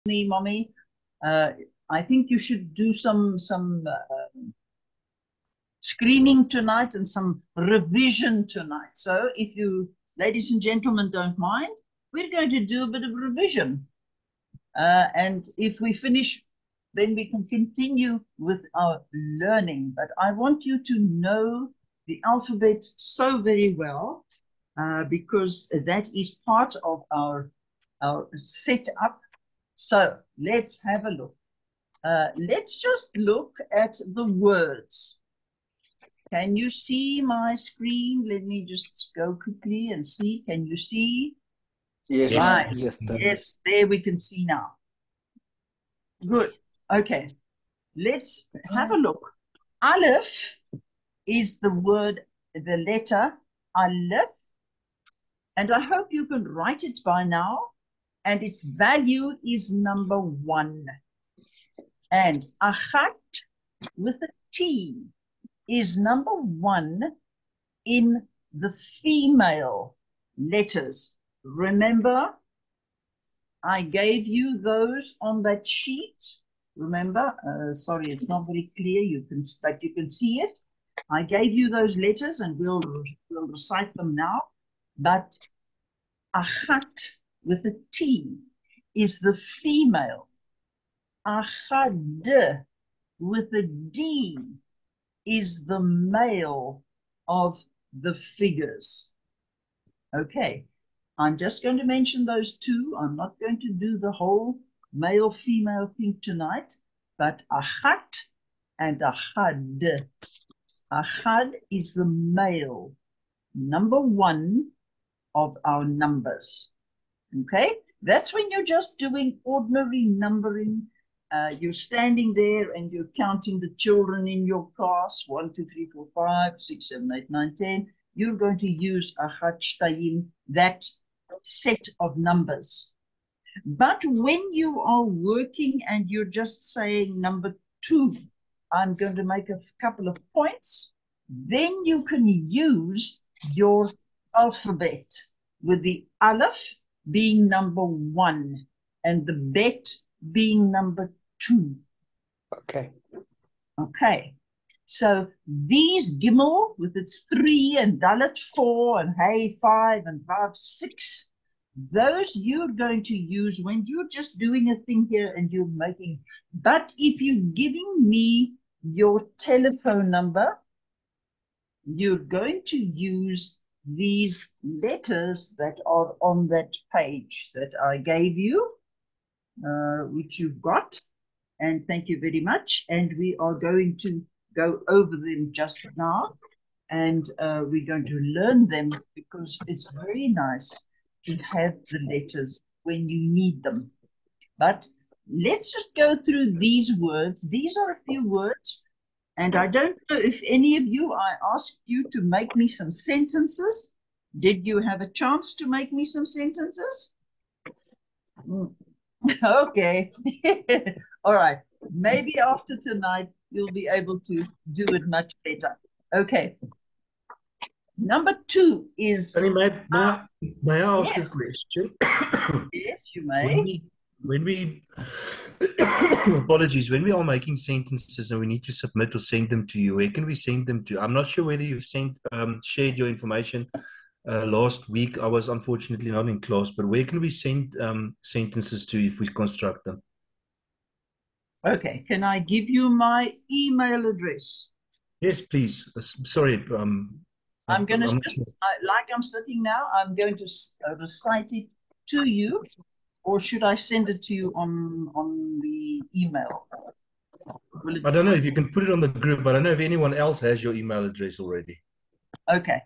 me, Mommy. I think you should do some screening tonight and some revision tonight. So if you, ladies and gentlemen, don't mind, we're going to do a bit of revision. And if we finish, then we can continue with our learning. But I want you to know the alphabet so very well, because that is part of our setup. So let's have a look. Let's just look at the words. Can you see my screen? Let me just go quickly and see. Can you see? Yes. Right. Yes, Yes, there we can see now. Good. Okay. Let's have a look. Aleph is the word, the letter Aleph. And I hope you can write it by now. And its value is number 1. And Achat with a T is number 1 in the female letters. Remember, I gave you those on that sheet. Remember, sorry, it's not very clear, but you can see it. I gave you those letters and we'll recite them now. But Achat with a T is the female. Achad with a D is the male of the figures. Okay, I'm just going to mention those two. I'm not going to do the whole male-female thing tonight, but Achat and Achad. Achad is the male, number 1 of our numbers. Okay, that's when you're just doing ordinary numbering. You're standing there and you're counting the children in your class, 1, 2, 3, 4, 5, 6, 7, 8, 9, 10. You're going to use Achat Shtayim, that set of numbers. But when you are working and you're just saying number 2, I'm going to make a couple of points, then you can use your alphabet with the Aleph being number 1 and the Bet being number 2. Okay. Okay. So these Gimel with its 3 and Dalet 4 and Hey 5 and Vav 6, those you're going to use when you're just doing a thing here and you're making. But if you're giving me your telephone number, you're going to use these letters that are on that page that I gave you, which you've got. And thank you very much. And we are going to go over them just now. And we're going to learn them because it's very nice to have the letters when you need them. But let's just go through these words. These are a few words. And I don't know if any of you, I asked you to make me some sentences. Did you have a chance to make me some sentences? Okay. All right. Maybe after tonight, you'll be able to do it much better. Okay. Number 2 is... May I ask yes. a question? Yes, you may. When we apologies, when we are making sentences and we need to submit or send them to you, where can we send them to? I'm not sure whether you've shared your information last week. I was unfortunately not in class, but where can we send sentences to if we construct them? Okay, can I give you my email address? Yes, please. Sorry. I'm going to just, like I'm sitting now, I'm going to recite it to you. Or should I send it to you on the email? I don't know if you can put it on the group. I don't know if anyone else has your email address already. Okay.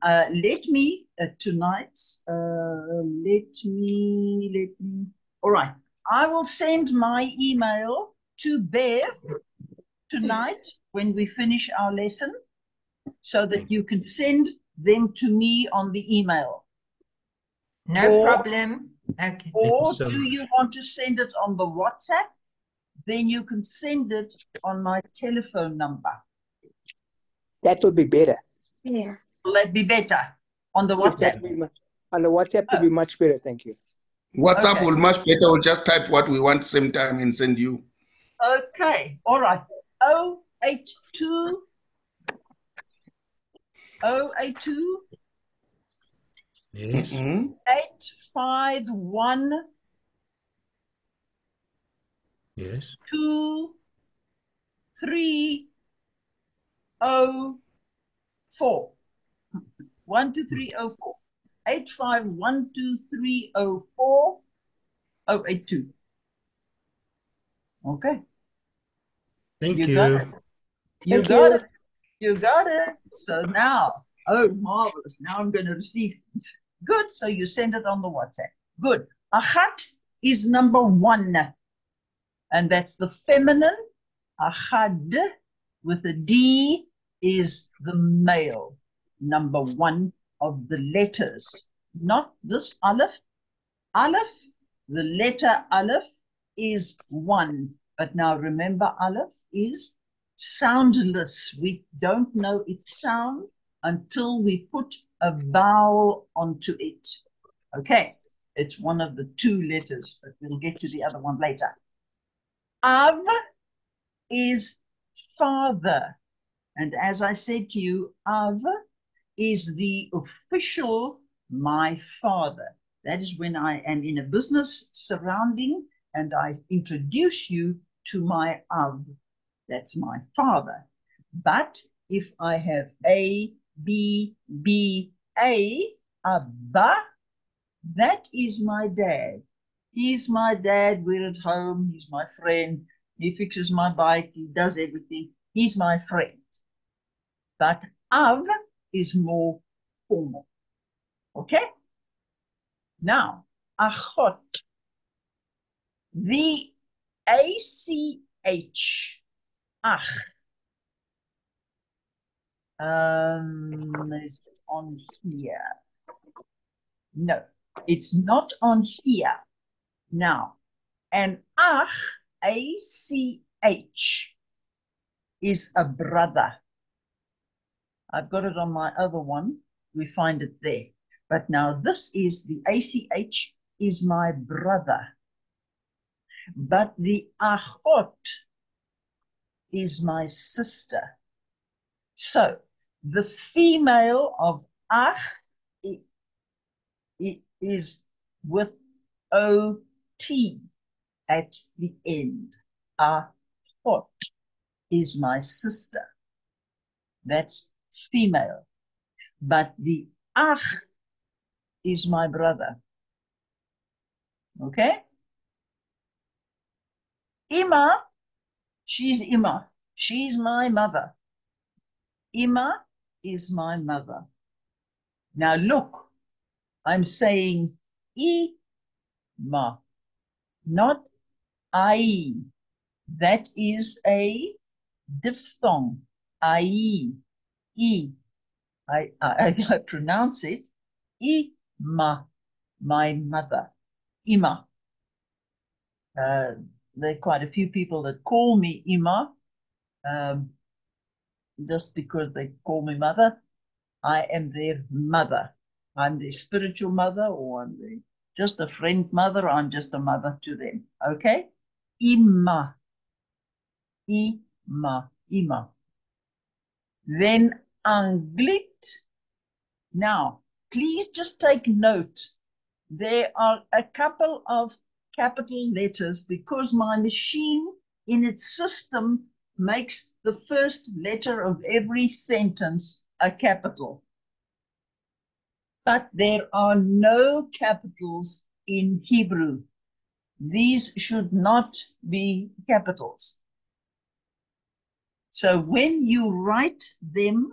Let me tonight. Let me. All right. I will send my email to Bev tonight when we finish our lesson, so that you can send them to me on the email. No problem. Okay. Or do you want to send it on the WhatsApp? Then you can send it on my telephone number. That would be better. Yeah. Will that be better? On the WhatsApp? On the WhatsApp would be much better, thank you. WhatsApp Okay. will much better. We'll just type what we want same time and send you. Okay. All right. 082 082 Yes. 851 Yes. 2304. 12304. 8512304 082. Okay. Thank You you. got it. You Thank got you. it. You got it. So now, oh, marvelous. Now I'm going to receive things. Good. So you send it on the WhatsApp. Good. Achat is number 1. And that's the feminine. Achad with a D is the male. Number 1 of the letters. Not this Aleph. Aleph, the letter Aleph is 1. But now remember, Aleph is soundless. We don't know its sound until we put a vowel onto it. Okay, it's one of the 2 letters, but we'll get to the other one later. Av is father. And as I said to you, Av is the official my father. That is when I am in a business surrounding and I introduce you to my Av. That's my father. But if I have A, B, B, A, Abba, that is my dad. He's my dad. We're at home. He's my friend. He fixes my bike. He does everything. He's my friend. But Av is more formal. Okay? Now, Achot. The ACH. Ach. Is it on here? No, it's not on here. Now, an Ach, ACH, is a brother. I've got it on my other one. We find it there. But now this is the ACH is my brother. But the Achot is my sister. So the female of Ach is with OT at the end. Achot is my sister. That's female. But the Ach is my brother. Okay? Ima, she's Ima. She's my mother. Ima is my mother. Now look, I'm saying Ima, not I. That is a diphthong. I. I pronounce it Ima, my mother. Ima. There are quite a few people that call me Ima, just because they call me mother. I am their mother. I'm their spiritual mother, or I'm just a friend mother. I'm just a mother to them. Okay? Ima. Ima. Ima. Then Anglit. Now, please just take note. There are a couple of capital letters because my machine in its system makes the first letter of every sentence a capital. But there are no capitals in Hebrew. These should not be capitals. So when you write them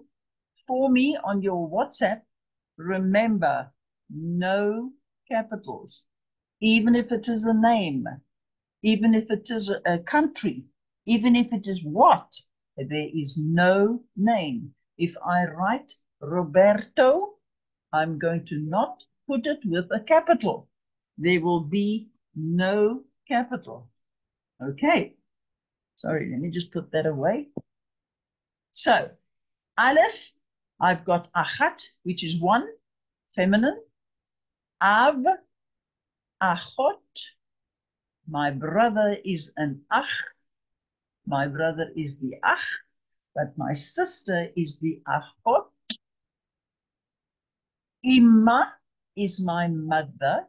for me on your WhatsApp, remember, no capitals. Even if it is a name, even if it is a country, even if it is what, there is no name. If I write Roberto, I'm going to not put it with a capital. There will be no capital. Okay. Sorry, let me just put that away. So, Aleph, I've got Achat, which is 1, feminine. Av, achot. My brother is an ach. My brother is the ach, but my sister is the achot. Ima is my mother.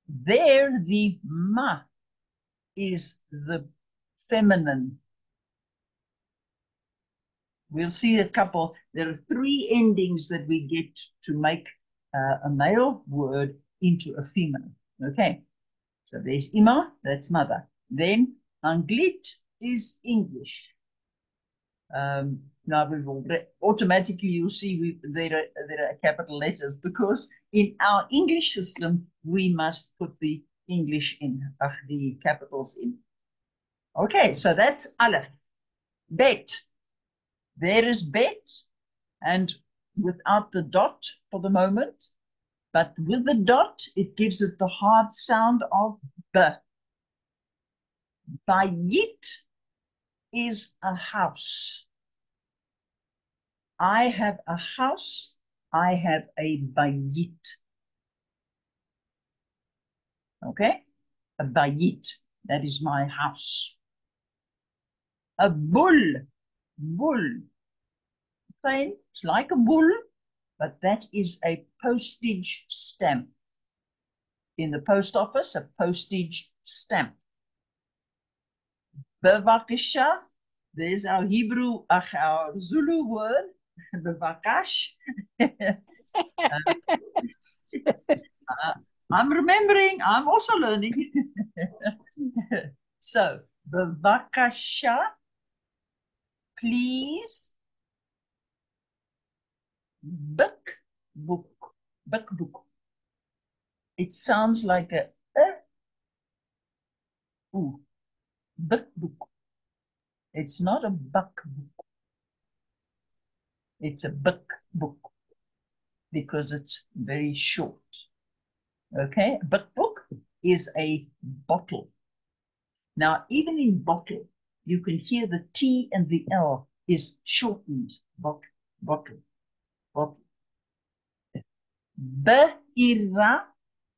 There, the ma is the feminine. We'll see a couple. There are 3 endings that we get to make a male word into a female. Okay, so there's ima, that's mother. Then Anglit is English. Now we will automatically, you'll see there are capital letters, because in our English system we must put the English in, the capitals in. Okay, so that's Aleph. Bet. There is bet, and without the dot for the moment, but with the dot, it gives it the hard sound of B. Bayit is a house. I have a house. I have a bayit. Okay? A bayit. That is my house. A bull. Bull. Plain. It's like a bull, but that is a postage stamp. In the post office, a postage stamp. Bevakasha. There's our Hebrew, our Zulu word. Bevakash. I'm remembering. I'm also learning. So, bevakasha, please. Book. It sounds like a ooh. Book. It's not a buck book. It's a book because it's very short. Okay, a book is a bottle. Now, even in bottle, you can hear the T and the L is shortened. Bottle. Be'ira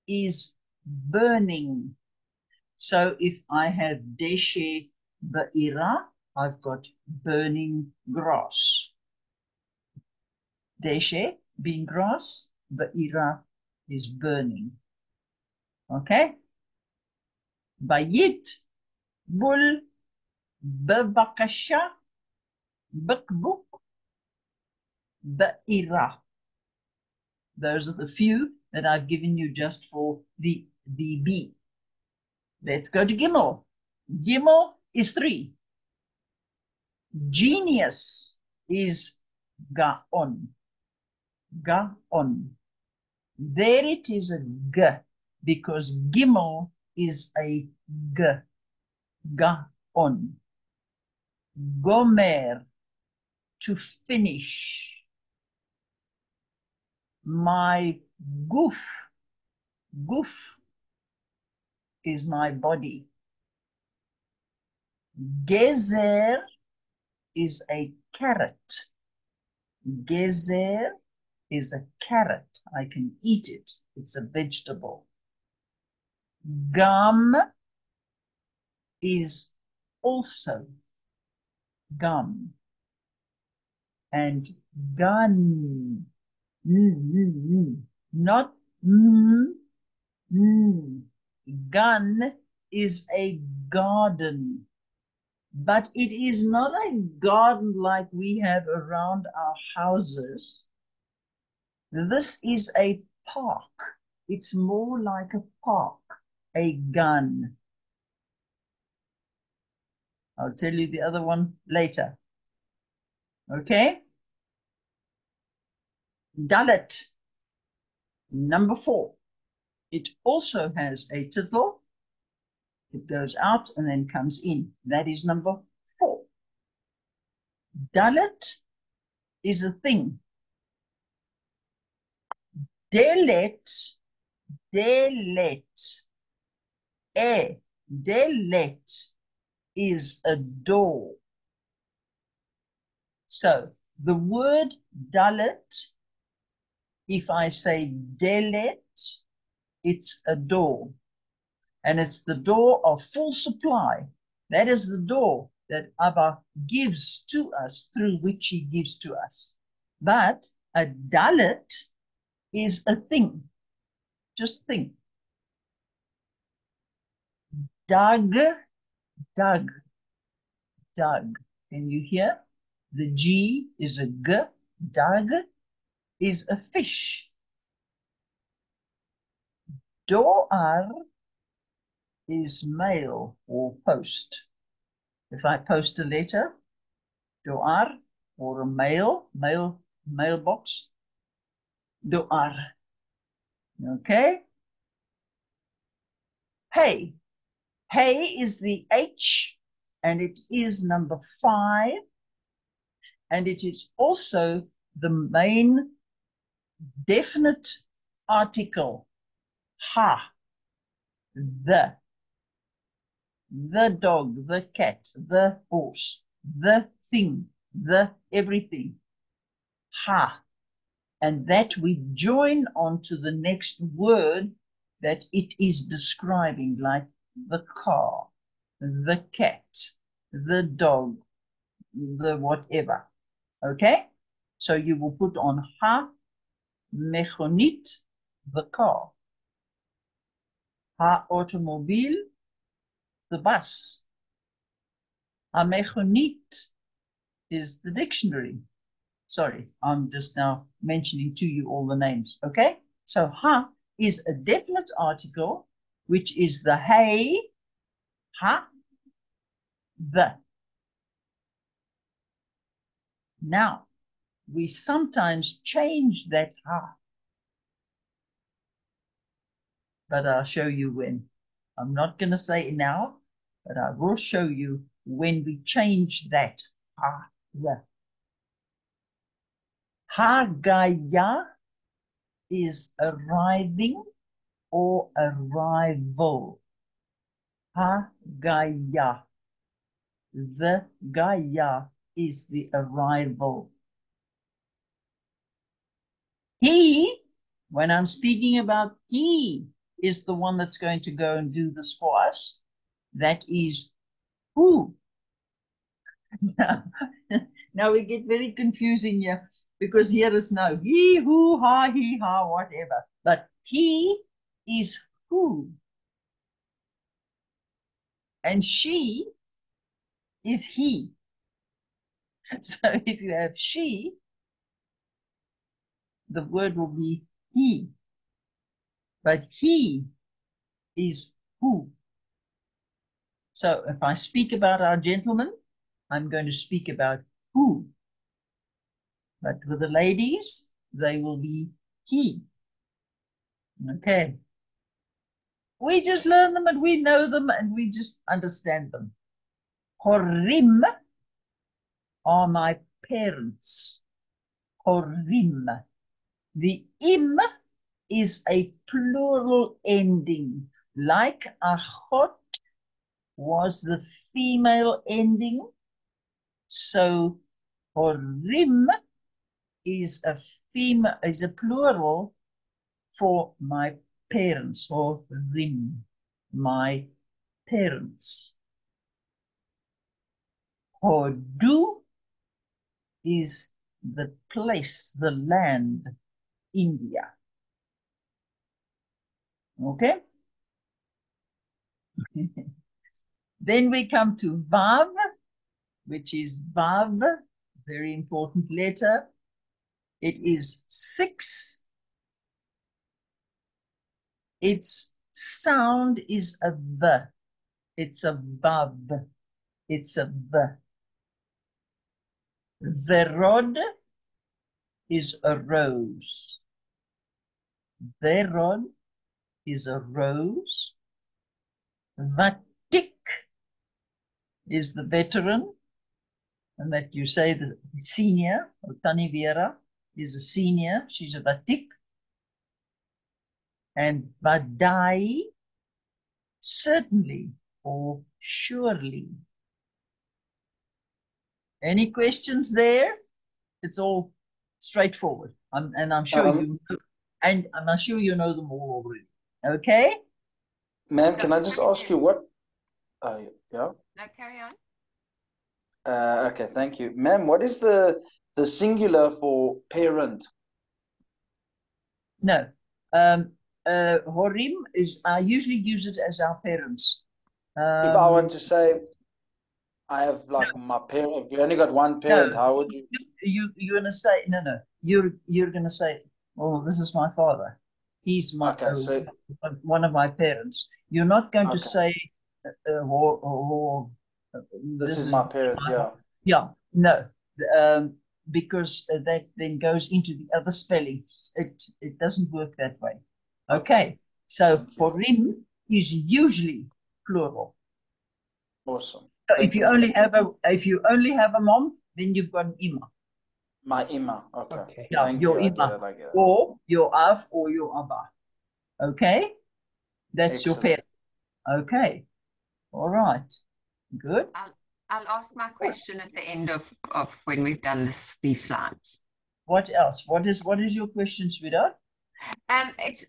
is burning. So if I have deshe be'ira, I've got burning grass. Deshe being grass, be'ira is burning. Okay? Bayit, bul, bevakasha, bukbuk, be'ira. Those are the few that I've given you just for the B. Let's go to Gimel. Gimel is 3. Genius is Gaon. Gaon. There it is a G, because Gimel is a G. Gaon. Gomer, to finish. My goof is my body. Gezer is a carrot. Gezer is a carrot. I can eat it. It's a vegetable. Gum is also gum. And gun, not gun is a garden, but it is not a garden like we have around our houses. This is a park. It's more like a park, a gun. I'll tell you the other one later. Okay? Dalet, number 4. It also has a tittle. It goes out and then comes in. That is number 4. Dalet is a thing. Delet, delet is a door. So the word dalet, if I say delet, it's a door. And it's the door of full supply. That is the door that Abba gives to us, through which he gives to us. But a dalet is a thing. Just think. Dag, Doug. Doug. Can you hear? The G is a G. Doug is a fish. Door is mail or post. If I post a letter, door, or a mailbox, door. Okay? Hey. Hey is the H, and it is number 5, and it is also the main definite article. Ha. The dog, the cat, the horse, the thing, the everything. Ha. And that we join on to the next word that it is describing, like the car, the cat, the dog, the whatever. Okay? So you will put on ha mechonit, the car. Ha automobile, the bus. Ha mechonit is the dictionary. Sorry, I'm just now mentioning to you all the names. Okay? So ha is a definite article, which is the hey, ha, the. Now, we sometimes change that ha, but I'll show you when. I'm not going to say now, but I will show you when we change that ha, the. Hagaya is arriving or arrival. Hagaya. The Gaia is the arrival. He, when I'm speaking about he, is the one that's going to go and do this for us. That is who. Now we get very confusing here, because here is no he, who, ha, he, ha, whatever. But he is who. And she is he. So if you have she, the word will be he. But he is who. So if I speak about our gentleman, I'm going to speak about who. But with the ladies, they will be he. Okay. We just learn them and we know them and we just understand them. Horim are my parents. Horim. The im is a plural ending, like achot was the female ending. So horim is a plural for my parents, or rim, my parents. Hodu is the place, the land, India. Okay? Then we come to Vav, which is Vav, very important letter. It is 6. Its sound is a V. It's a Vav. It's a V. Verod is a rose. Verod is a rose. Vatik is the veteran, and that you say the senior, or Tani Vera is a senior, she's a Vatik. And Vadai, certainly or surely. Any questions there? It's all straightforward. And I'm sure you know, and I'm sure you know them all already. Okay? Ma'am, can I just ask you what? Yeah. No, carry on. Okay, thank you. Ma'am, what is the singular for parent? No. Horim is, I usually use it as our parents. If I want to say I have like my parent, if you only got one parent, No, how would you? you're gonna say no. You're gonna say, oh, this is my father. He's my Okay, so one of my parents. You're not going to okay, say, or this this is is my parent. Yeah. yeah, no, um, because that then goes into the other spellings. It doesn't work that way. Okay, so Thank you. horim is usually plural. Awesome. So Thank you, ma'am. if you only have a mom, then you've got an ima. My Ima. Okay. Okay. Yeah, Thank your you. I get ima, it. I get it. or your av, or your abba. Okay, that's your Excellent. parent. Okay, all right, good. I'll ask my question at the end of when we've done these slides. What else? What is your question, sweetheart? It's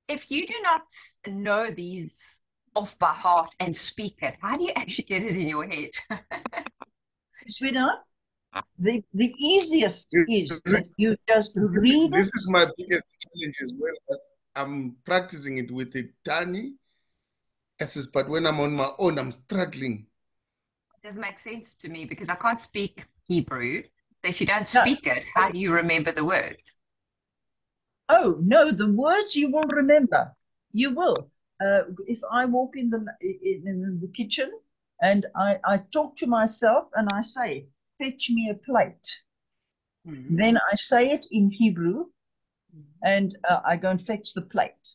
if you do not know these off by heart and speak it, how do you actually get it in your head? Sweetheart, the easiest is that you just This is, read this it. is my biggest challenge as well. I'm practicing it with the Tani S's, but when I'm on my own, I'm struggling. It doesn't make sense to me because I can't speak Hebrew. So if you don't No. speak it, how do you remember the words? Oh no, the words you will remember. You will. If I walk in the kitchen and I talk to myself and I say, "Fetch me a plate," then I say it in Hebrew, and I go and fetch the plate.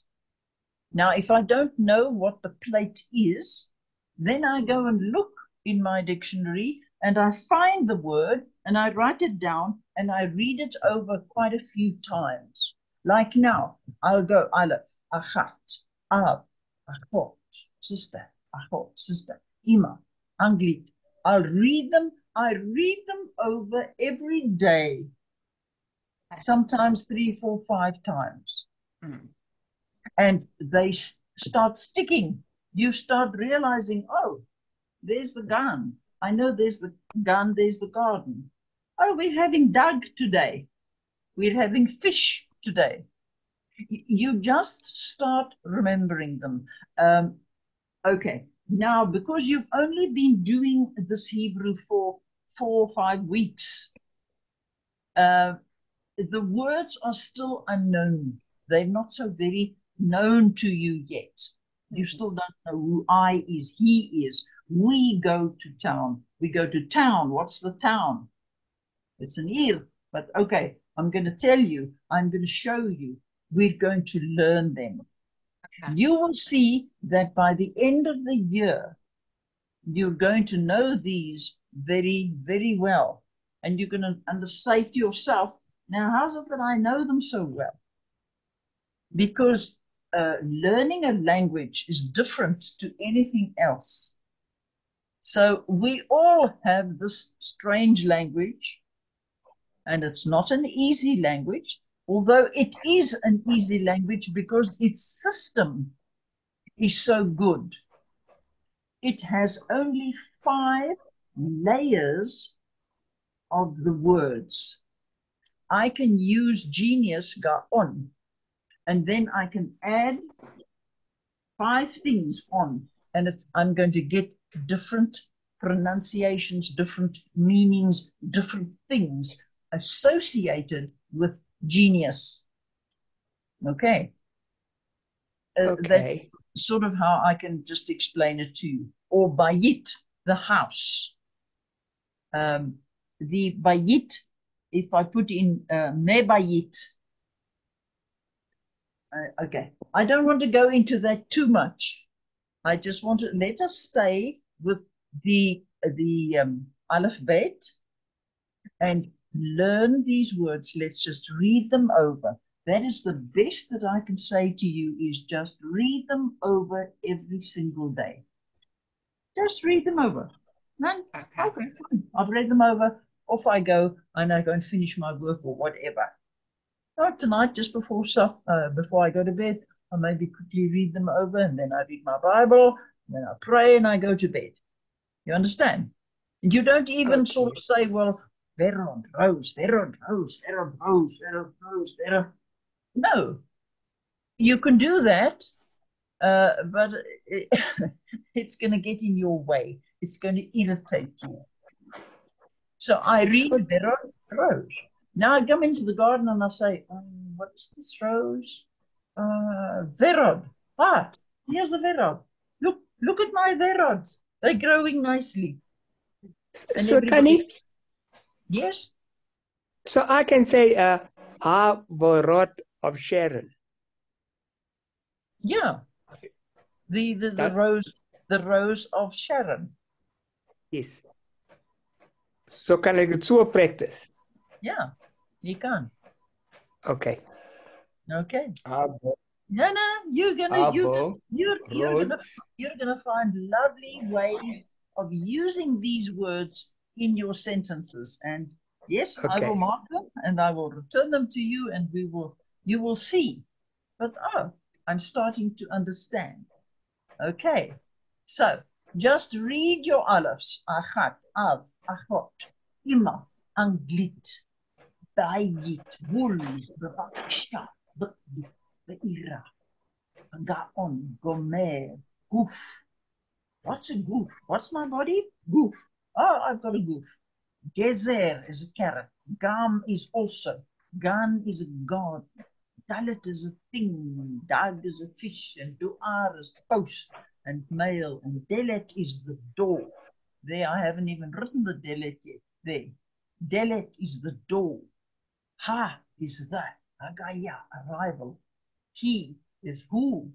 Now, if I don't know what the plate is, then I go and look in my dictionary and I find the word and I write it down and I read it over quite a few times. Like now, I'll go Aleph, Achat, Av, Achot, sister, Achot, sister, Ima, Anglit. I'll read them. I read them over every day, sometimes 3, 4, 5 times. Mm. And they start sticking. You start realizing, oh, there's the gun. I know there's the gun, there's the garden. Oh, we're having dag today. We're having fish today. You just start remembering them. Okay, now because you've only been doing this Hebrew for 4 or 5 weeks, the words are still unknown. They're not so very known to you yet. You still don't know who I is, he is. We go to town. We go to town. What's the town? It's an ir. But okay, I'm going to tell you. I'm going to show you. We're going to learn them. Okay. You will see that by the end of the year, you're going to know these very, very well. And you're going to say to yourself, now, how's it that I know them so well? Because learning a language is different to anything else. So we all have this strange language, and it's not an easy language, although it is an easy language because its system is so good. It has only 5 layers of the words. I can use Genius Gaon, and then I can add 5 things on, and I'm going to get different pronunciations, different meanings, different things associated with Genius. Okay. Okay. That's sort of how I can just explain it to you. Or Bayit, the house. The Bayit, if I put in Mebayit, okay, I don't want to go into that too much. I just want to let us stay with the Aleph Bet and learn these words. Let's just read them over. That is the best that I can say to you is just read them over every single day. Just read them over. None? Okay. Okay, fine. I've read them over. Off I go, and I go and finish my work or whatever. Not tonight, just before I go to bed, I maybe quickly read them over, and then I read my Bible, and then I pray, and I go to bed. You understand? And you don't even sort of say, well, Verond, Rose, Verond, Rose, Verond, Rose, Verond, Rose, Verond. No, you can do that, but it's going to get in your way. It's going to irritate you. So I read Verond, Rose. Now I come into the garden and I say, what is this rose? Verod. Ah, here's the Verod. Look at my Verods. They're growing nicely. And So, everybody- Tanny, Yes? so I can say, Ha Vorot of Sharon. Yeah. The That- rose of Sharon. Yes. So kan ek dit so practice? Yeah, you can. Okay. Okay. Avo, No, you're gonna Avo, you're gonna find lovely ways of using these words in your sentences. And yes, I Okay. will mark them and I will return them to you, and you will see. But I'm starting to understand. Okay. So just read your alifs. Achat, av, achot, ima, anglit, bayit, bul, bebakisha, beira, gaon, gomer, goof. What's a goof? What's my body? Goof. Oh, I've got a goof. Gezer is a carrot. Gam is also. Gan is a god. Dalet is a thing. Dag is a fish. And duar is post and mail. And delet is the door. There, I haven't even written the delet yet. There. Delet is the door. Ha is that. Agaya, arrival. He is who.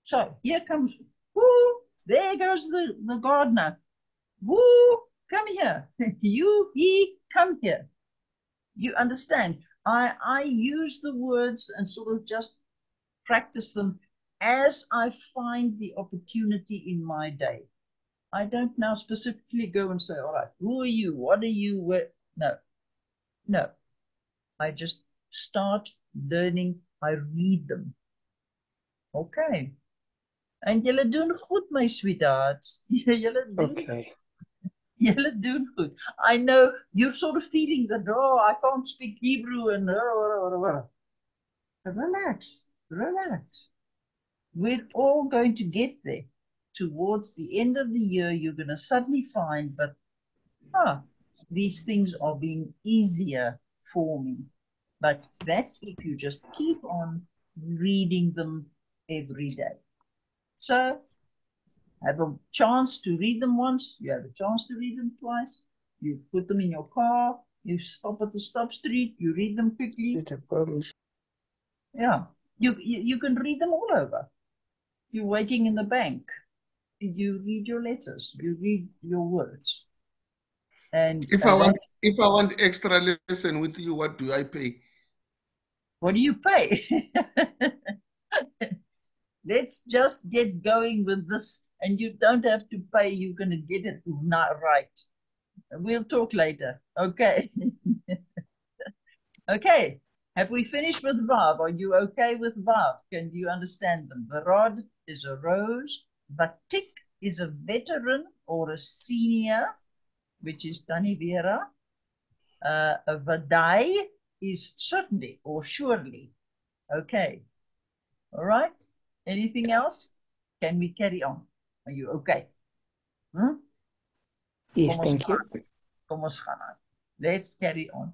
So here comes who. There goes the gardener. Woo, come here. You, he, come here. You understand? I use the words and sort of just practice them as I find the opportunity in my day. I don't now specifically go and say, all right, who are you? What are you? Where? No. I just start learning. I read them. Okay. En julle doen goed, my sweethearts. Julle doen Okay. You're doing good. I know you're sort of feeling that, I can't speak Hebrew and relax. We're all going to get there. Towards the end of the year, you're going to suddenly find that, these things are being easier for me. But that's if you just keep on reading them every day. So, have a chance to read them once, you have a chance to read them twice, you put them in your car, you stop at the stop street, you read them quickly. Yeah, you can read them all over. You're waiting in the bank, you read your letters, you read your words. And if I want extra lesson with you, what do I pay? What do you pay? Let's just get going with this, and you don't have to pay. You're going to get it not right. We'll talk later. Okay. Okay. Have we finished with Vav? Are you okay with Vav? Can you understand them? Varod is a rose. Vatik is a veteran or a senior, which is Tani Vera. A Vadai is certainly or surely. Okay. All right. Anything else? Can we carry on? Are you okay? Yes, thank you. Kom ons gaan aan. Let's carry on.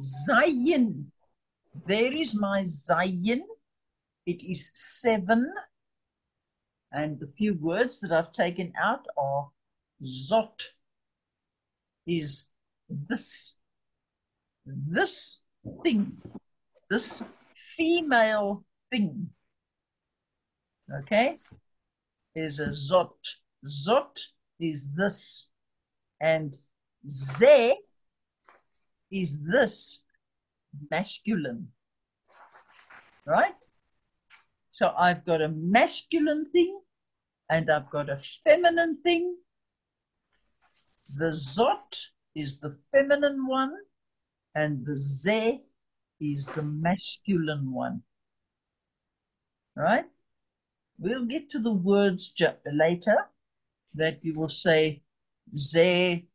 Zayin. There is my Zayin. It is 7. And the few words that I've taken out are Zot is this thing, this female thing. Okay? Is a Zot. Zot is this. And Ze is this, masculine. Right? So I've got a masculine thing and I've got a feminine thing. The Zot is the feminine one and the Ze is the masculine one. right? We'll get to the words later that you will say ze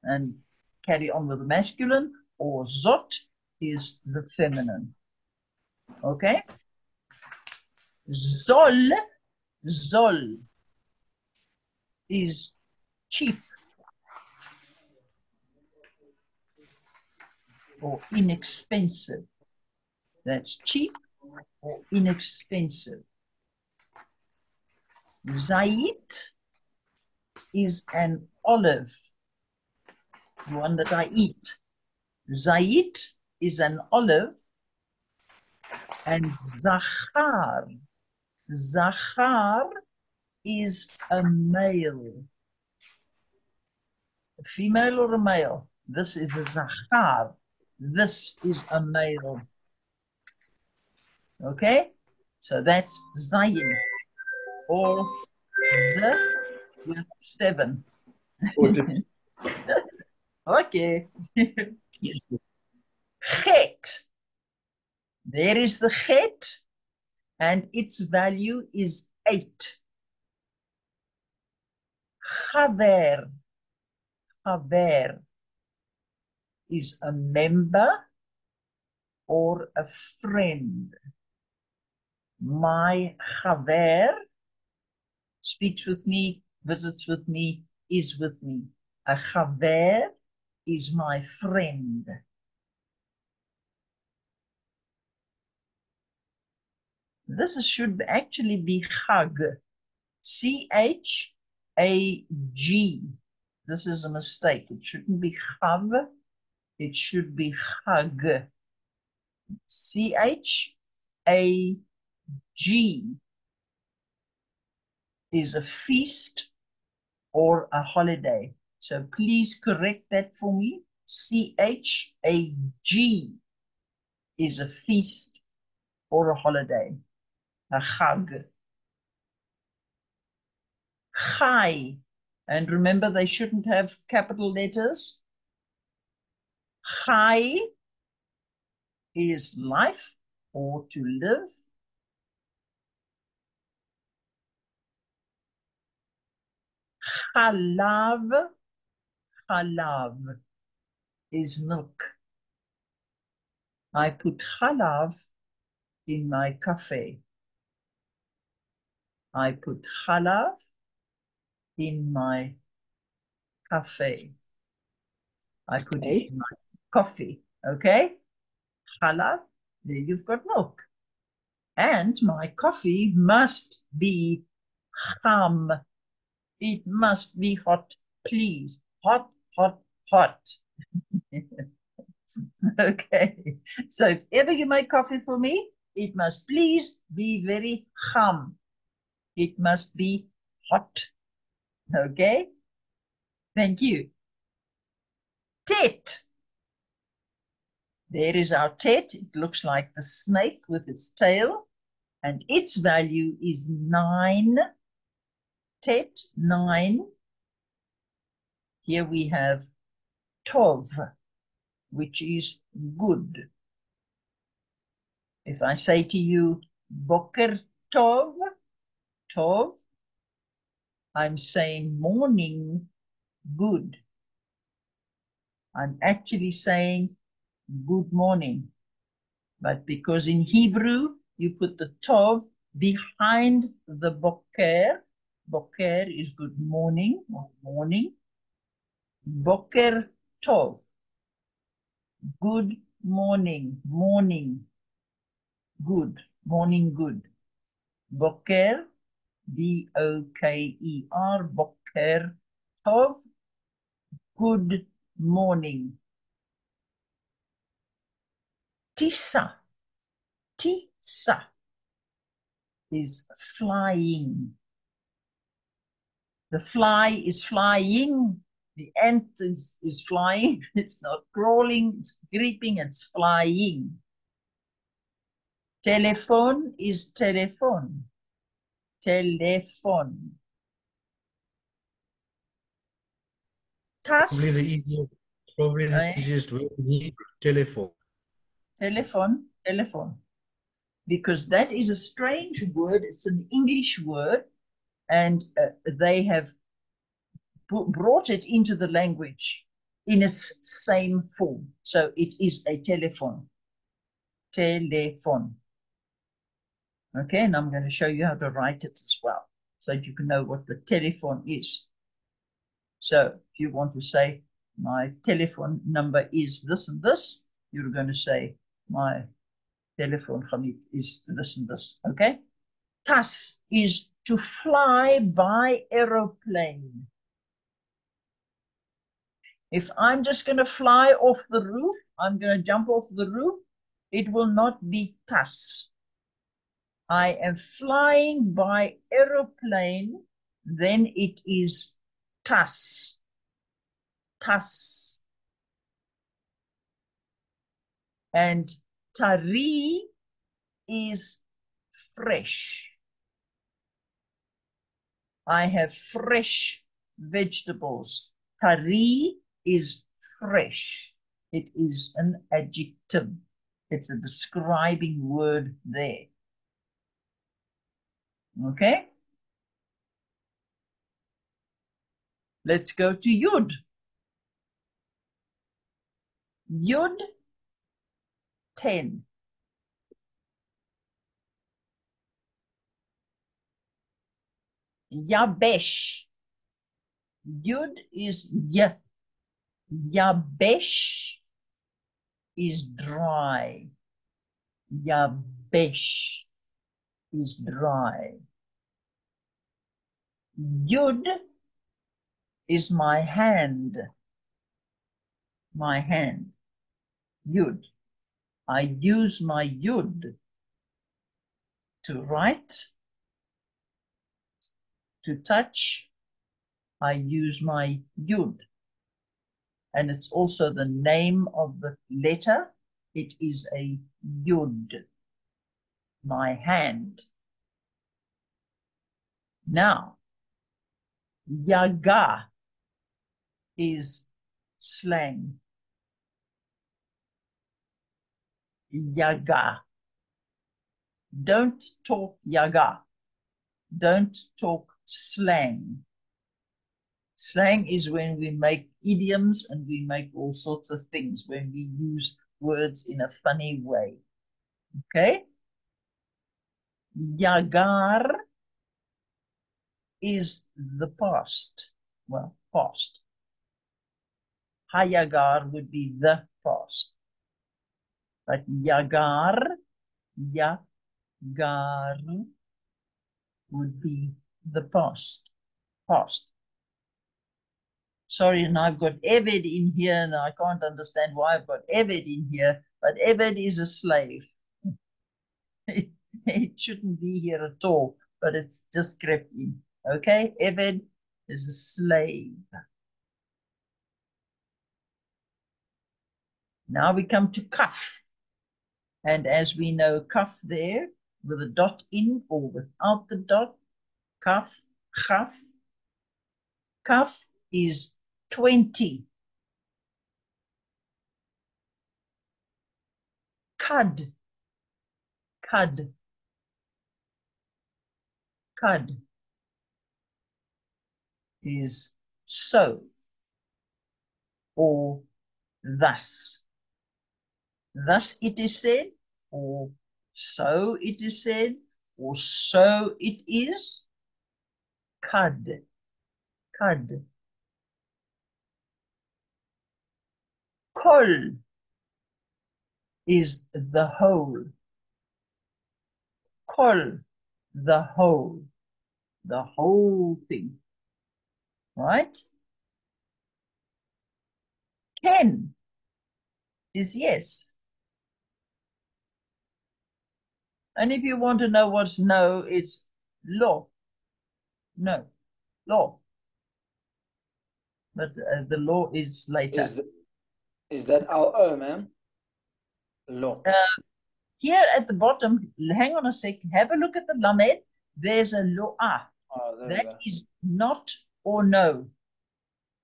and carry on with the masculine, or zot is the feminine. Okay? Zol, zol is cheap or inexpensive. That's cheap or inexpensive. Zait is an olive, the one that I eat. Zait is an olive, and zachar, zachar is a male. A female or a male? This is a zachar. This is a male. Okay? So that's zayin, or z with 7. Okay. Yes. Chet. There is the chet, and its value is 8. Chaver. Chaver is a member or a friend. My chaver speaks with me, visits with me, is with me. A chaver is my friend. This should actually be chag. C-H-A-G. This is a mistake. It shouldn't be chav. It should be chag. C-H-A-G is a feast or a holiday. So please correct that for me. C-H-A-G is a feast or a holiday. A chag. Chai. And remember, they shouldn't have capital letters. Chai is life or to live. Chalav, chalav is milk. I put chalav in my cafe. I put chalav in my cafe. I put it in my coffee. Okay? Chalav, there you've got milk. And my coffee must be cham. It must be hot, please. Hot, hot, hot. Okay. So if ever you make coffee for me, it must please be very cham. It must be hot. Okay? Thank you. Tet. There is our tet. It looks like the snake with its tail, and its value is 9. Tet, 9. Here we have tov, which is good. If I say to you, boker tov, tov, I'm saying morning good. I'm actually saying good morning. But because in Hebrew, you put the tov behind the boker. Boker is good morning or morning. Boker tov. Good morning, morning. Good, morning good. Boker, B-O-K-E-R, boker tov. Good morning. Tisa. Tisa is flying. The fly is flying. The ant is flying. It's not crawling, it's creeping, it's flying. Telephone is telephone. Telephone. Tas. Probably the easiest word in Hebrew. Telephone. Telephone, telephone. because that is a strange word. It's an English word, and they have brought it into the language in its same form. So it is a telephone. Telephone. Okay, and I'm going to show you how to write it as well, so that you can know what the telephone is. So if you want to say, my telephone number is this and this, you're going to say, my telephone is this and this, okay? Tas is to fly by aeroplane. If I'm just going to fly off the roof, I'm going to jump off the roof, it will not be tas. I am flying by aeroplane, then it is tas. Tas. And tari is fresh. I have fresh vegetables. Tari is fresh. It is an adjective. It's a describing word there. Okay? Let's go to Yud. Yud 10. Yabesh. Yud is y. Yabesh is dry. Yabesh is dry. Yud is my hand. My hand. Yud. I use my yud to write, to touch. I use my yud. And it's also the name of the letter. It is a yud. My hand. Now, yaga is slang. Yaga. Don't talk yaga. Don't talk slang. Slang is when we make idioms and we make all sorts of things, when we use words in a funny way. Okay? Yagar is the past. Well, past. Hayagar would be the past. But yagar would be the past. Past. Sorry, and I've got Eved in here, and I can't understand why I've got Eved in here, but Eved is a slave. It shouldn't be here at all, but it's just crept in. Okay? Eved is a slave. Now we come to kaf. And as we know, kaf there, with a dot in or without the dot, kaf, chaf. Kaf is 20. Kad. Kad. Kad is so or thus. Thus it is said, or so it is said, or so it is. Kad. Kad. Kol is the whole. Kol, the whole. The whole thing. Right? Ken is yes. And if you want to know what's no, it's lo. No. Law. But the law is later. Is that L-O, man? Law. Here at the bottom, hang on a sec, have a look at the lamed. There's a lo'ah. Oh, That is not or no.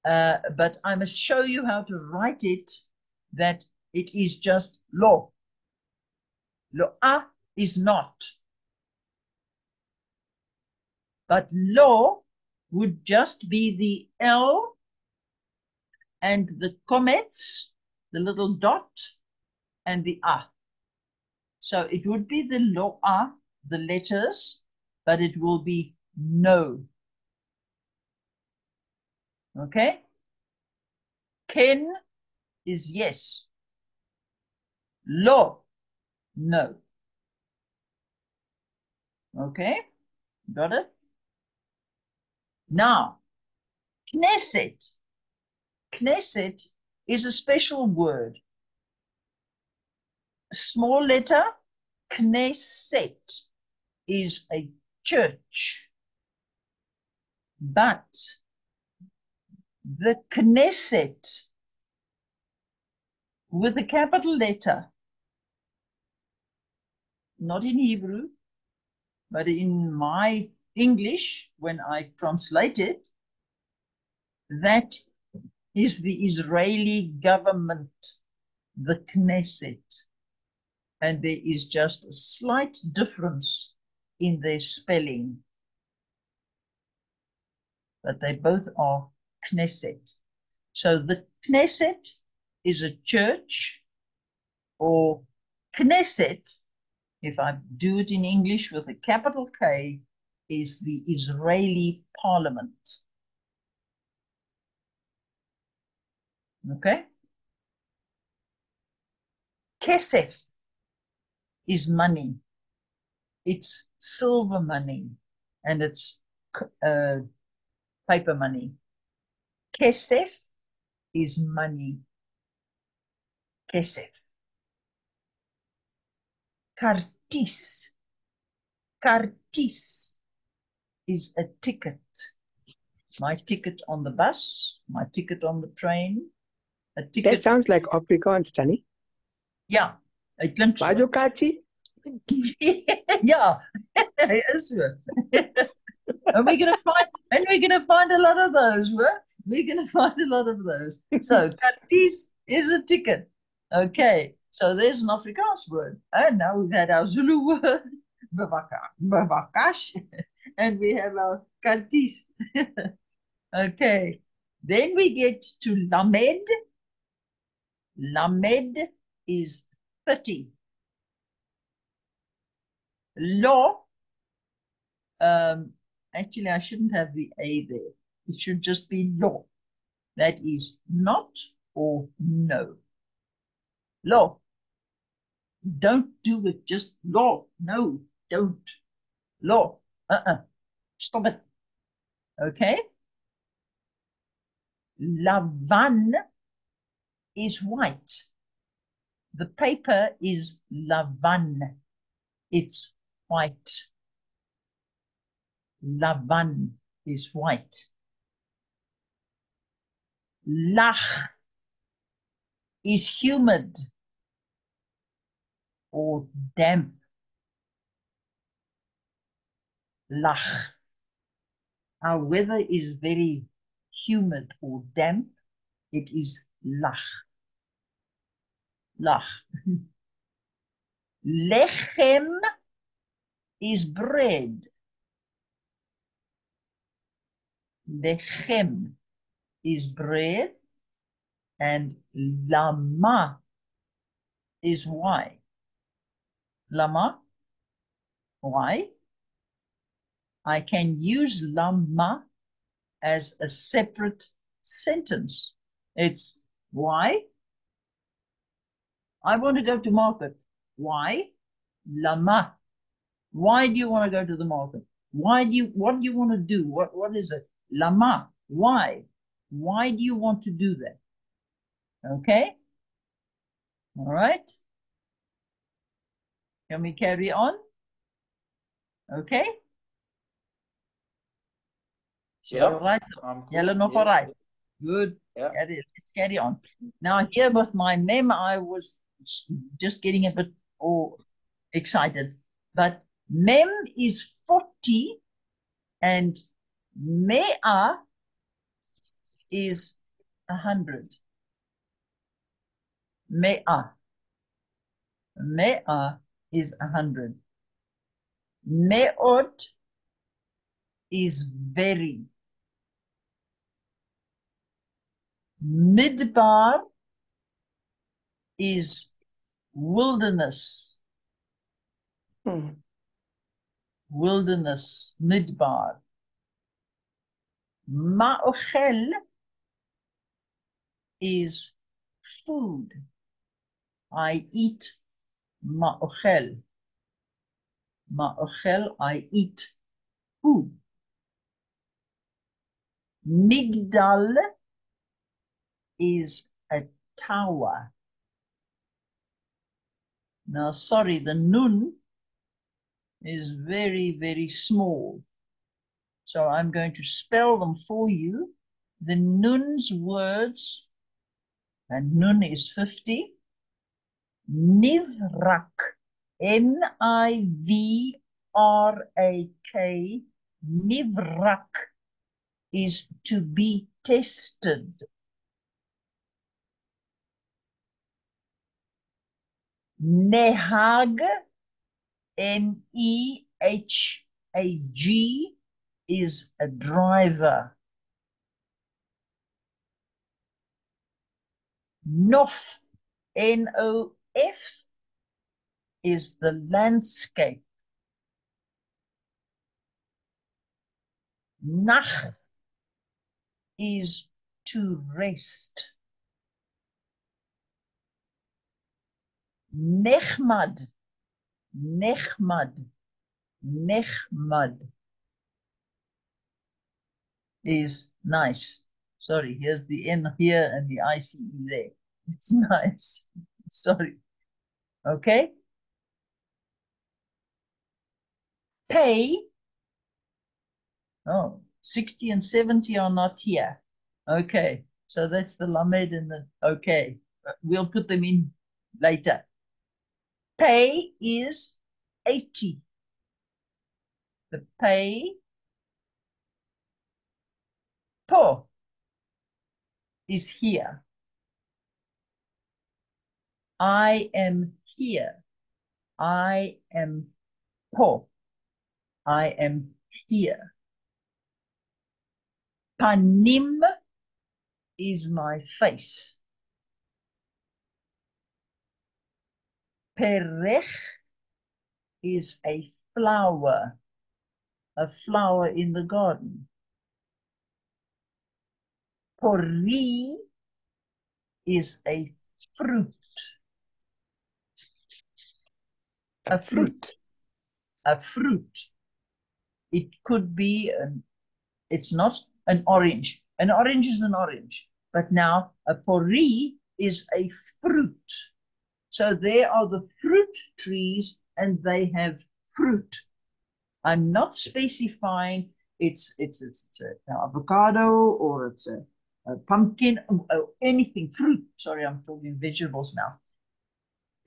But I must show you how to write it, that it is just lo. Lo'ah is not. But lo would just be the L and the comets, the little dot, and the A. So it would be the lo A, the letters, but it will be no. Okay? Ken is yes. Lo, no. Okay? Got it? Now, Knesset. Knesset is a special word. A small letter, Knesset is a church. But the Knesset with a capital letter, not in Hebrew, but in my English, when I translate it, that is the Israeli government, the Knesset. And there is just a slight difference in their spelling. But they both are Knesset. So the Knesset is a church, or Knesset, if I do it in English with a capital K, is the Israeli parliament. Okay? Kesef is money. It's silver money, and it's paper money. Kesef is money. Kesef. Kartis. Kartis is a ticket. My ticket on the bus, my ticket on the train, a ticket. That sounds like Afrikaans, Tannie. Ja, het klink so. Bajokachi? Ja, hy is so. And we're gonna find a lot of those, right? We're gonna find a lot of those. So Kartis is a ticket. Okay, so there's an Afrikaans word. And now we've had our Zulu word, Bavakash, and we have our Kartis. Okay, then we get to Lamed. Lamed is 30. Lo, actually I shouldn't have the A there. It should just be lo. That is not or no. Lo. Don't do it, just lo. No, don't. Lo. Stop it. Okay? Lavan is white. The paper is lavan. It's white. Lavan is white. Lach is humid or damp. Lach. Our weather is very humid or damp. It is lach. Lach. Lechem is bread. Lechem is bread, and lama is why. Lama, why? I can use lama as a separate sentence. It's why? I want to go to market. Why? Lama. Why do you want to go to the market? What do you want to do? What is it? Lama. Why? Why do you want to do that? Okay? All right. Can we carry on? Okay? Yeah. All right. Yellow nog all right. Good. Yeah. Let's carry on. Now here with my mem, I was just getting a bit excited. But mem is 40 and mea is 100. Mea. Mea is 100. Me'od is very. Midbar is wilderness. Mm. Wilderness, midbar. Ma'ochel is food. I eat ma'ochel. Ma'ochel, I eat food. Migdal is a tower. Now, sorry, the nun is very, very small. So I'm going to spell them for you. The nun's words, and nun is 50. Nivrak, Nivrak, Nivrak is to be tested. Nehag, Nehag, is a driver. Nof, Nof, is the landscape. Nach is to rest. Nechmad, Nechmad, Nechmad is nice. Sorry, here's the N here and the ICE there. It's nice. Sorry. Okay. Pay. Oh, 60 and 70 are not here. Okay. So that's the lamed and the, okay. We'll put them in later. Pay is 80. The pay. Po is here. I am here. I am po. I am here. Panim is my face. Perech is a flower in the garden. Pori is a fruit. A fruit. A fruit. It could be, it's not an orange. An orange is an orange. But now a pori is a fruit. So there are the fruit trees and they have fruit. I'm not specifying it's an avocado or it's a pumpkin or anything, fruit. Sorry, I'm talking vegetables now.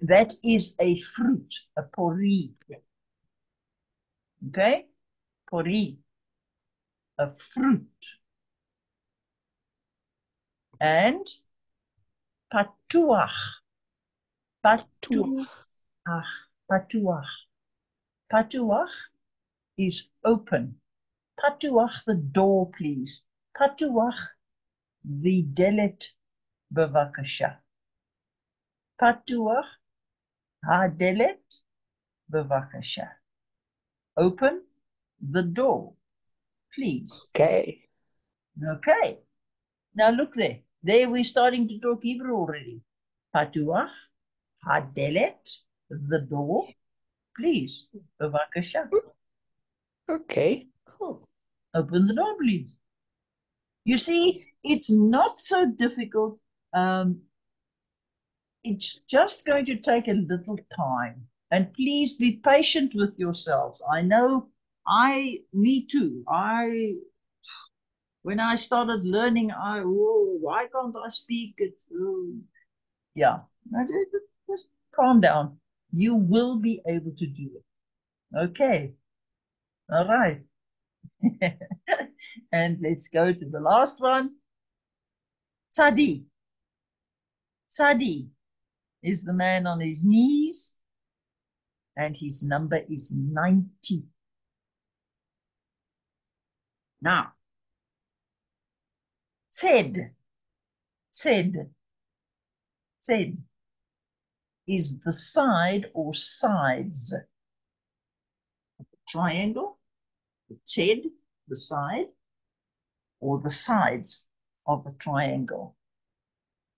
That is a fruit, a pori. Okay? Pori, a fruit. And patuach. Patuach. Patuach. Patuach is open. Patuach the door, please. Patuach the delet bevakasha. Patuach hadelet bevakasha. Open the door, please. Okay. Okay. Now look there. There we're starting to talk Hebrew already. Patuach hadelet, the door, please. Bevakasha. Okay. Cool. Open the door, please. You see, it's not so difficult. It's just going to take a little time. And please be patient with yourselves. I know me too. When I started learning, why can't I speak it? Yeah, just calm down. You will be able to do it. Okay. All right. And let's go to the last one. Tzadi. Tzadi is the man on his knees and his number is 90. Now, Tzed is the side or sides. Triangle, the Tzed, the side, or the sides of the triangle,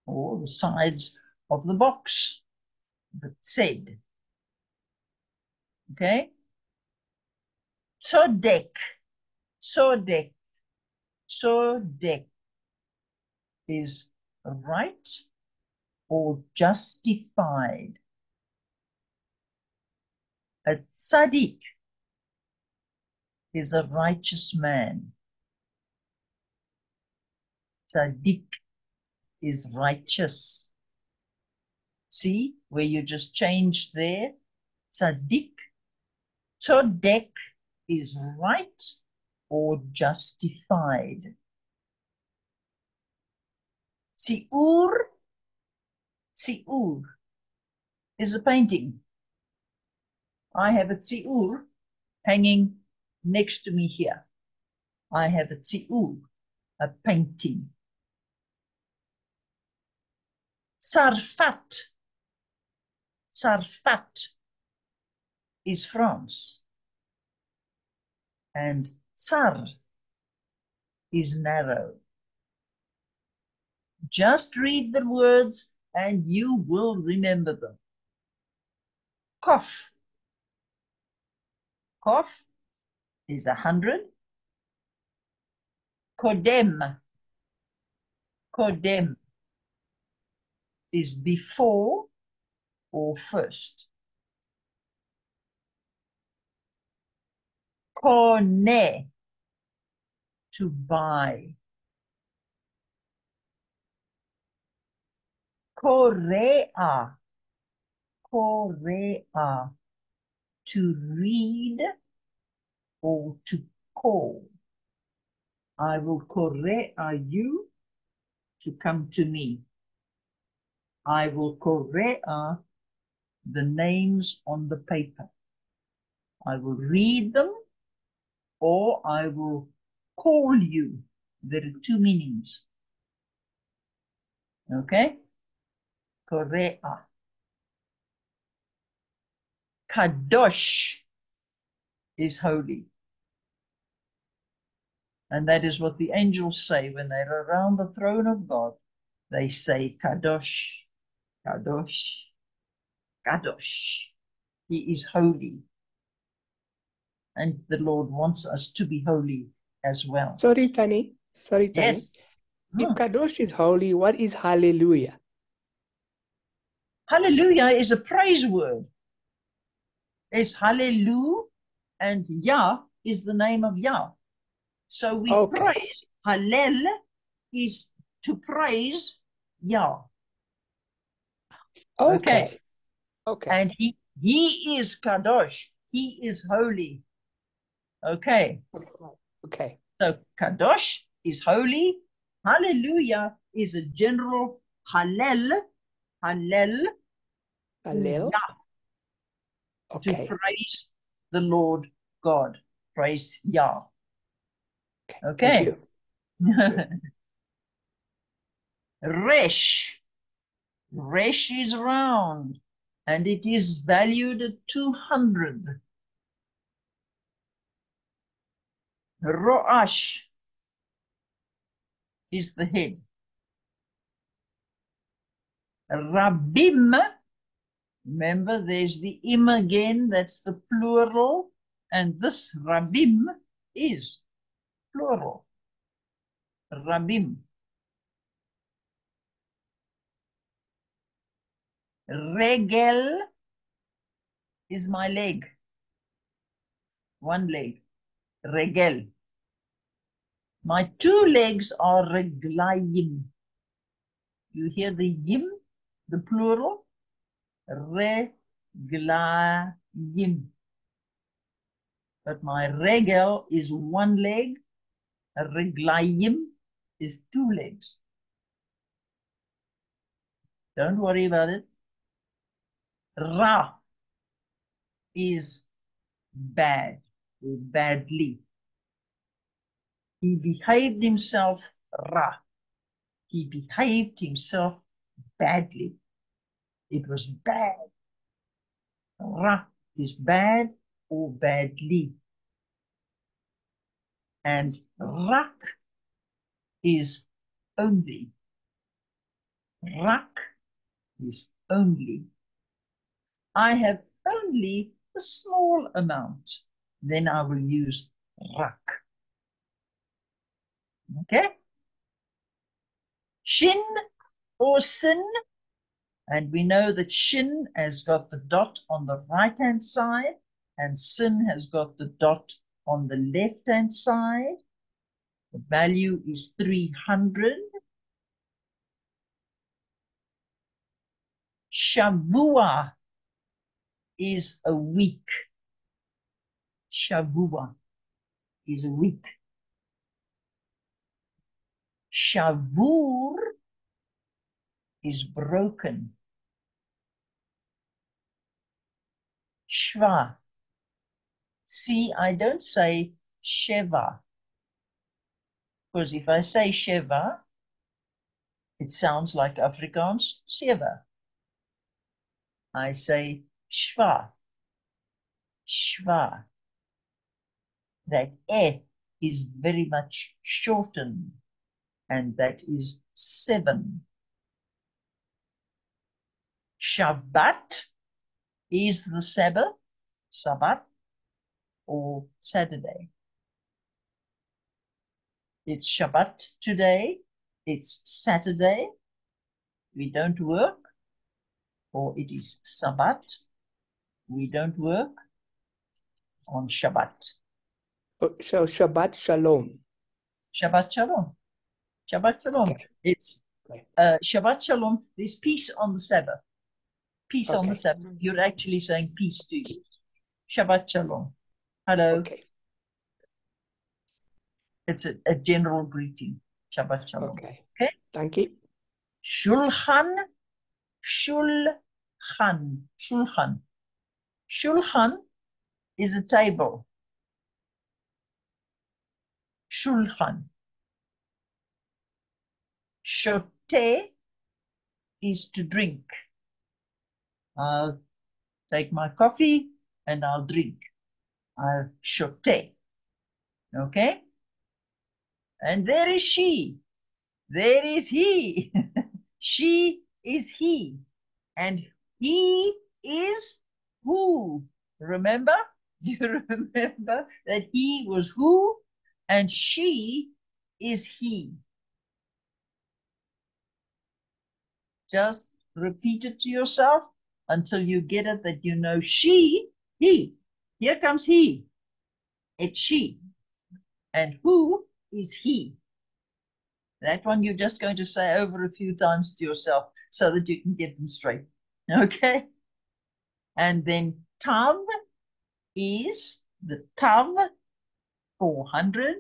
or the sides of the box, the Tzed. Okay? Tzodek is right or justified. A tzaddik is a righteous man. Tzaddik is righteous. See where you just changed there? Tzaddik. Tzodek is right or justified. Tziur is a painting. I have a tziur hanging next to me here. I have a tziur, a painting. Tzarfat is France. And tsar is narrow. Just read the words and you will remember them. Kof is 100. Kodem is before or first. Kone, to buy. Korea, to read or to call. I will korea you to come to me. I will korea the names on the paper. I will read them or I will call you. There are two meanings. Okay? Korea. Kadosh is holy. And that is what the angels say when they're around the throne of God. They say, Kadosh, Kadosh, Kadosh. He is holy. And the Lord wants us to be holy as well. Sorry, Tani. Yes. If Kadosh is holy, what is hallelujah? Hallelujah is a praise word. It's hallelujah, and Yah is the name of Yah. So we praise. Hallel is to praise Yah. Okay. And he is Kadosh. He is holy. Okay. So Kadosh is holy. Hallelujah is a general Hallel. Hallel. To praise the Lord God. Praise Yah. Okay. Resh is round and it is valued at 200. Roash is the head. Rabim, remember there's the im again, that's the plural, and this Rabim is plural. Rabim. Regel is my leg. One leg. Regel. My two legs are reglayim. You hear the yim, the plural? Reglayim. But my regel is one leg. Reglayim is two legs. Don't worry about it. Ra is bad or badly. He behaved himself ra. He behaved himself badly. It was bad. Ra is bad or badly. And rak is only. Rak is only. I have only a small amount. Then I will use rak. Okay? Shin or sin. And we know that shin has got the dot on the right-hand side and sin has got the dot on the left-hand side. The value is 300. Shavua is a week. Shavua is a week. Shavur is broken. Shva. See, I don't say Sheva. Because if I say Sheva, it sounds like Afrikaans, Sheva. I say Shva. Shva. That E is very much shortened, and that is 7. Shabbat is the Sabbath, Sabbath, or Saturday. It's Shabbat today, it's Saturday, we don't work, or it is Sabbath, we don't work on Shabbat. So Shabbat Shalom. Shabbat Shalom. Shabbat Shalom. Okay. It's Okay. Shabbat Shalom. There's peace on the Sabbath. Peace on the Okay. Sabbath. You're actually saying peace to you. Shabbat Shalom. Hello. Okay. It's a general greeting. Shabbat Shalom. Okay. Okay. Thank you. Shulchan. Shulchan. Shulchan. Shulchan is a table. Shulchan. Shote is to drink. I'll take my coffee and I'll drink. I'll shote. Okay? And there is she. There is he. She is he. And he is who? Remember? You remember that he was who and she is he. Just repeat it to yourself until you get it that you know she, he. Here comes he. It's she. And who is he? That one you're just going to say over a few times to yourself so that you can get them straight. Okay? And then tav is the tav 400.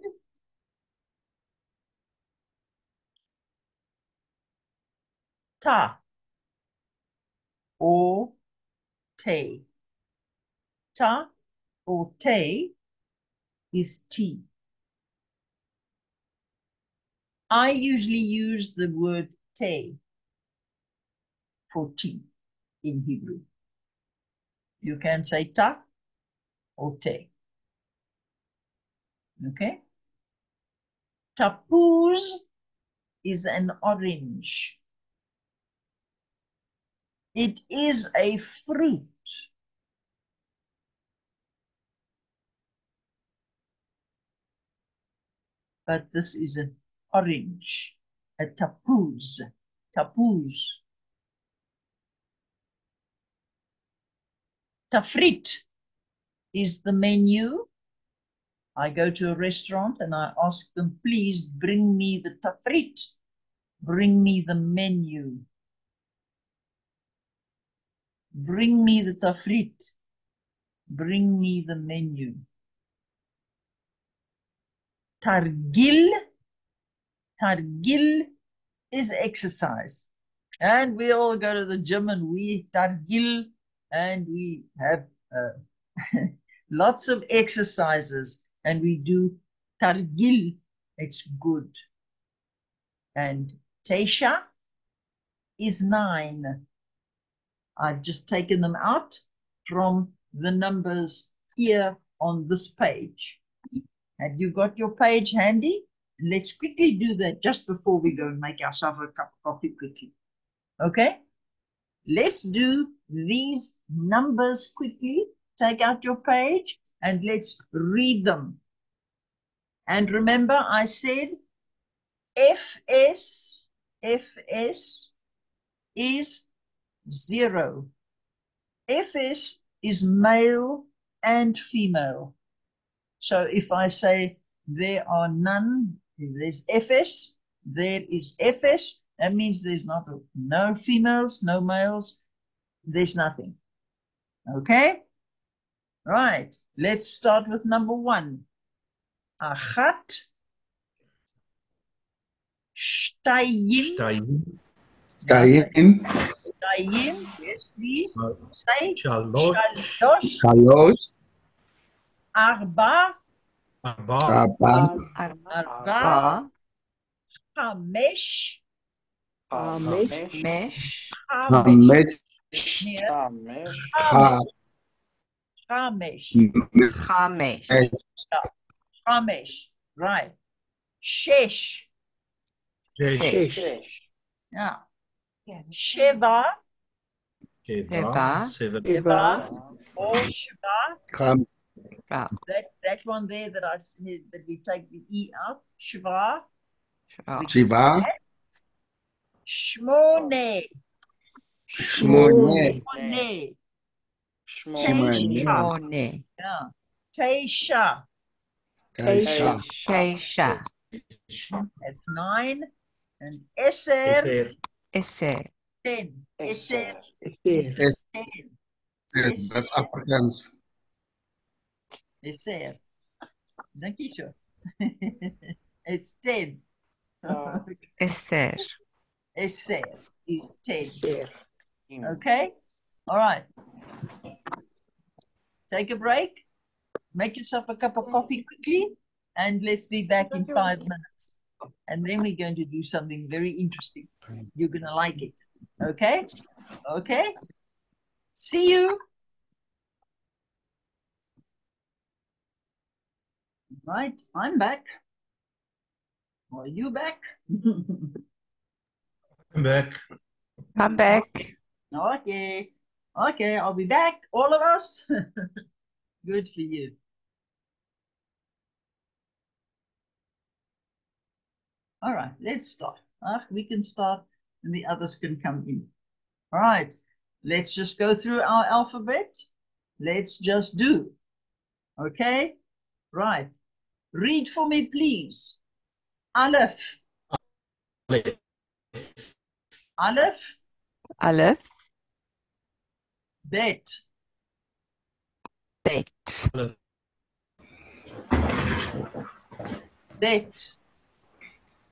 Ta or te. Ta or te is tea. I usually use the word te for tea in Hebrew. You can say ta or te. Okay? Tapuz is an orange. It is a fruit. But this is an orange, a tapuz. Tapuz. Tafrit is the menu. I go to a restaurant and I ask them, please bring me the tafrit. Bring me the menu. Bring me the tafrit. Bring me the menu. Targil. Targil is exercise. And we all go to the gym and we targil and we have Lots of exercises, and we do targil. It's good. And Tesha is 9. I've just taken them out from the numbers here on this page. Have you got your page handy? Let's quickly do that just before we go and make ourselves a cup of coffee quickly. Okay? Let's do these numbers quickly. Take out your page and let's read them. And remember, I said FS is 0. FS is male and female. So if I say there are none, there's FS, there is FS, that means there's no females, no males, there's nothing. Okay? Right, let's start with number 1. Achat, Shtayim, Tayin, Shtayim, yes please, say Shalosh, Shalosh, Shalosh, Arba, Arba, Arba, Chamesh, Mesh. Chamesh, Hamesh, here, Hamesh, Chamesh, Chamesh. right. Shesh, Shesh, yeah. Sheva, Sheva, Seven, Sheva, or Sheva, Ham, that one there that I said that we take the E out, Sheva, Shiva, Shmone, Shmone, Shmone, yeah. Teisha, Taisha, Keisha. that's 9. And Eser, Eser. 10. Eser, Yes. 10. That's Afrikaans. Eser. Thank you, sir. It's 10. Eser. Eser is 10. Ser. Okay? All right. Take a break. Make yourself a cup of coffee quickly, and let's be back in 5 minutes. And then we're going to do something very interesting. You're going to like it. Okay? Okay? See you. Right, I'm back. Are you back? I'm back. Come back. Okay. Okay, I'll be back, all of us. Good for you. All right, let's start. We can start and the others can come in. All right, let's just go through our alphabet. Let's just do. Okay, right. Read for me, please. Aleph. Aleph. Aleph. Bet. Bet. Bet. Bet.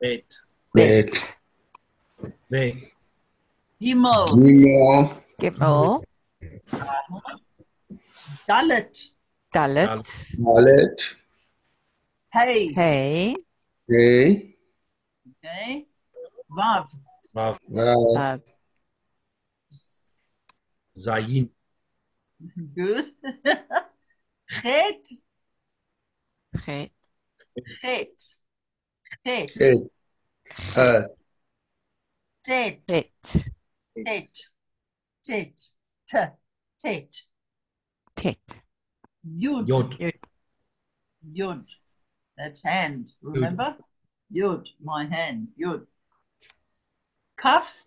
Bet, Bet. Gimel. Gimel, Gimel. Dalet. Dalet. Dalet, Hey. Hey. Hey, Okay. Vav. Vav. Vav, Zayin. Good. Het. Het. Het. Het. Het, Tet. Het. Tet. Tet. T. Tet. Tet. Yud. Yod. Yud. That's hand. Remember? Yud. My hand. Yud. Kaf.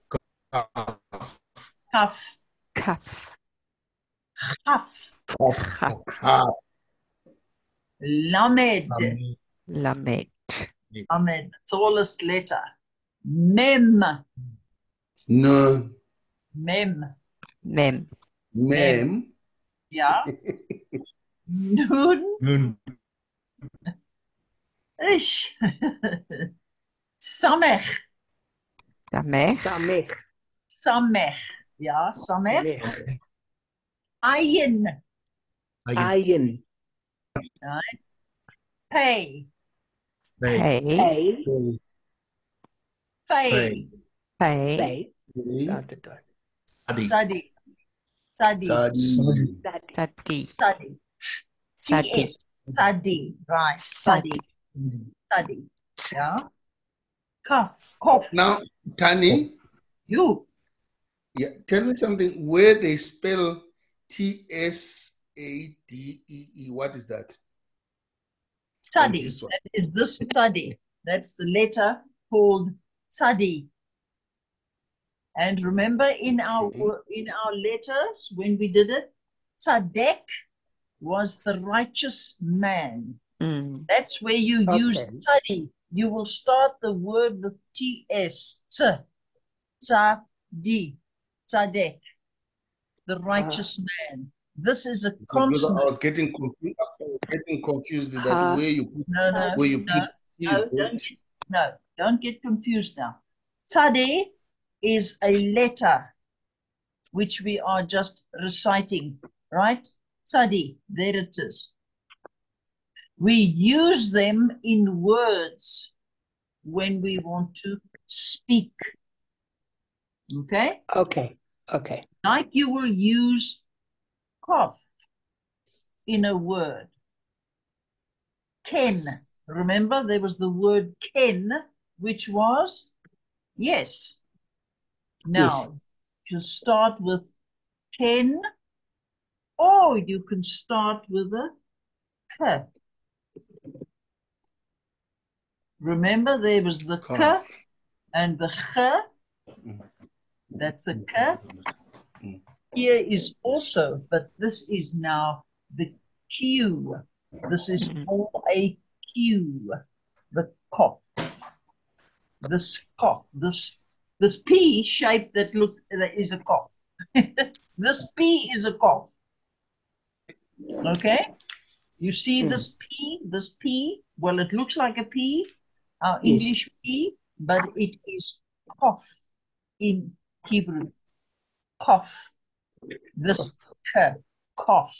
Kaf. Kaf. Chaf. Haf, Lamed. Lamed. Lamed. Tallest letter. Mem. Nun, Mem. Mem. Mem, Yeah. Nun. Nun. Ish. Samech. Samech. Samech. Samech. Yeah. Samech. Samech. Ayin. Iron. Right? Pay. Pay. Fay. Pay. Play. Dot, dot, dot. Study. Sadi. Sadi. Study. Study. Study. Study. TS. Study. Right. Study. Study. Yeah. Cough. Cough. Now, Tani, You. yeah, tell me something. Where they spell T-S-A-D-E-E, what is that? Study. this one. That is the study. That's the letter called study. And remember in our letters when we did it, tzadek was the righteous man. Mm. That's where you use Okay. study. You will start the word with T-S, tzadi, tzadek, the righteous man. This is a Because I consonant. was getting confused that Ha. where you put No, where you put don't get confused now. Tzadi is a letter which we are just reciting, right? Tzadi, there it is. We use them in words when we want to speak. Okay? Okay. Okay. Like you will use cough in a word. Ken. Remember, there was the word ken, which was yes. Now, you start with ken, or you can start with a k. Remember, there was the k and the ch. That's a k. Here is also, but this is now the q. This is more a q. The cough. This cough. This P shape that is a cough. This P is a cough. Okay? You see this P? This P? Well, it looks like a P, our Yes. English P, but it is cough in Hebrew. Cough. This k, cough.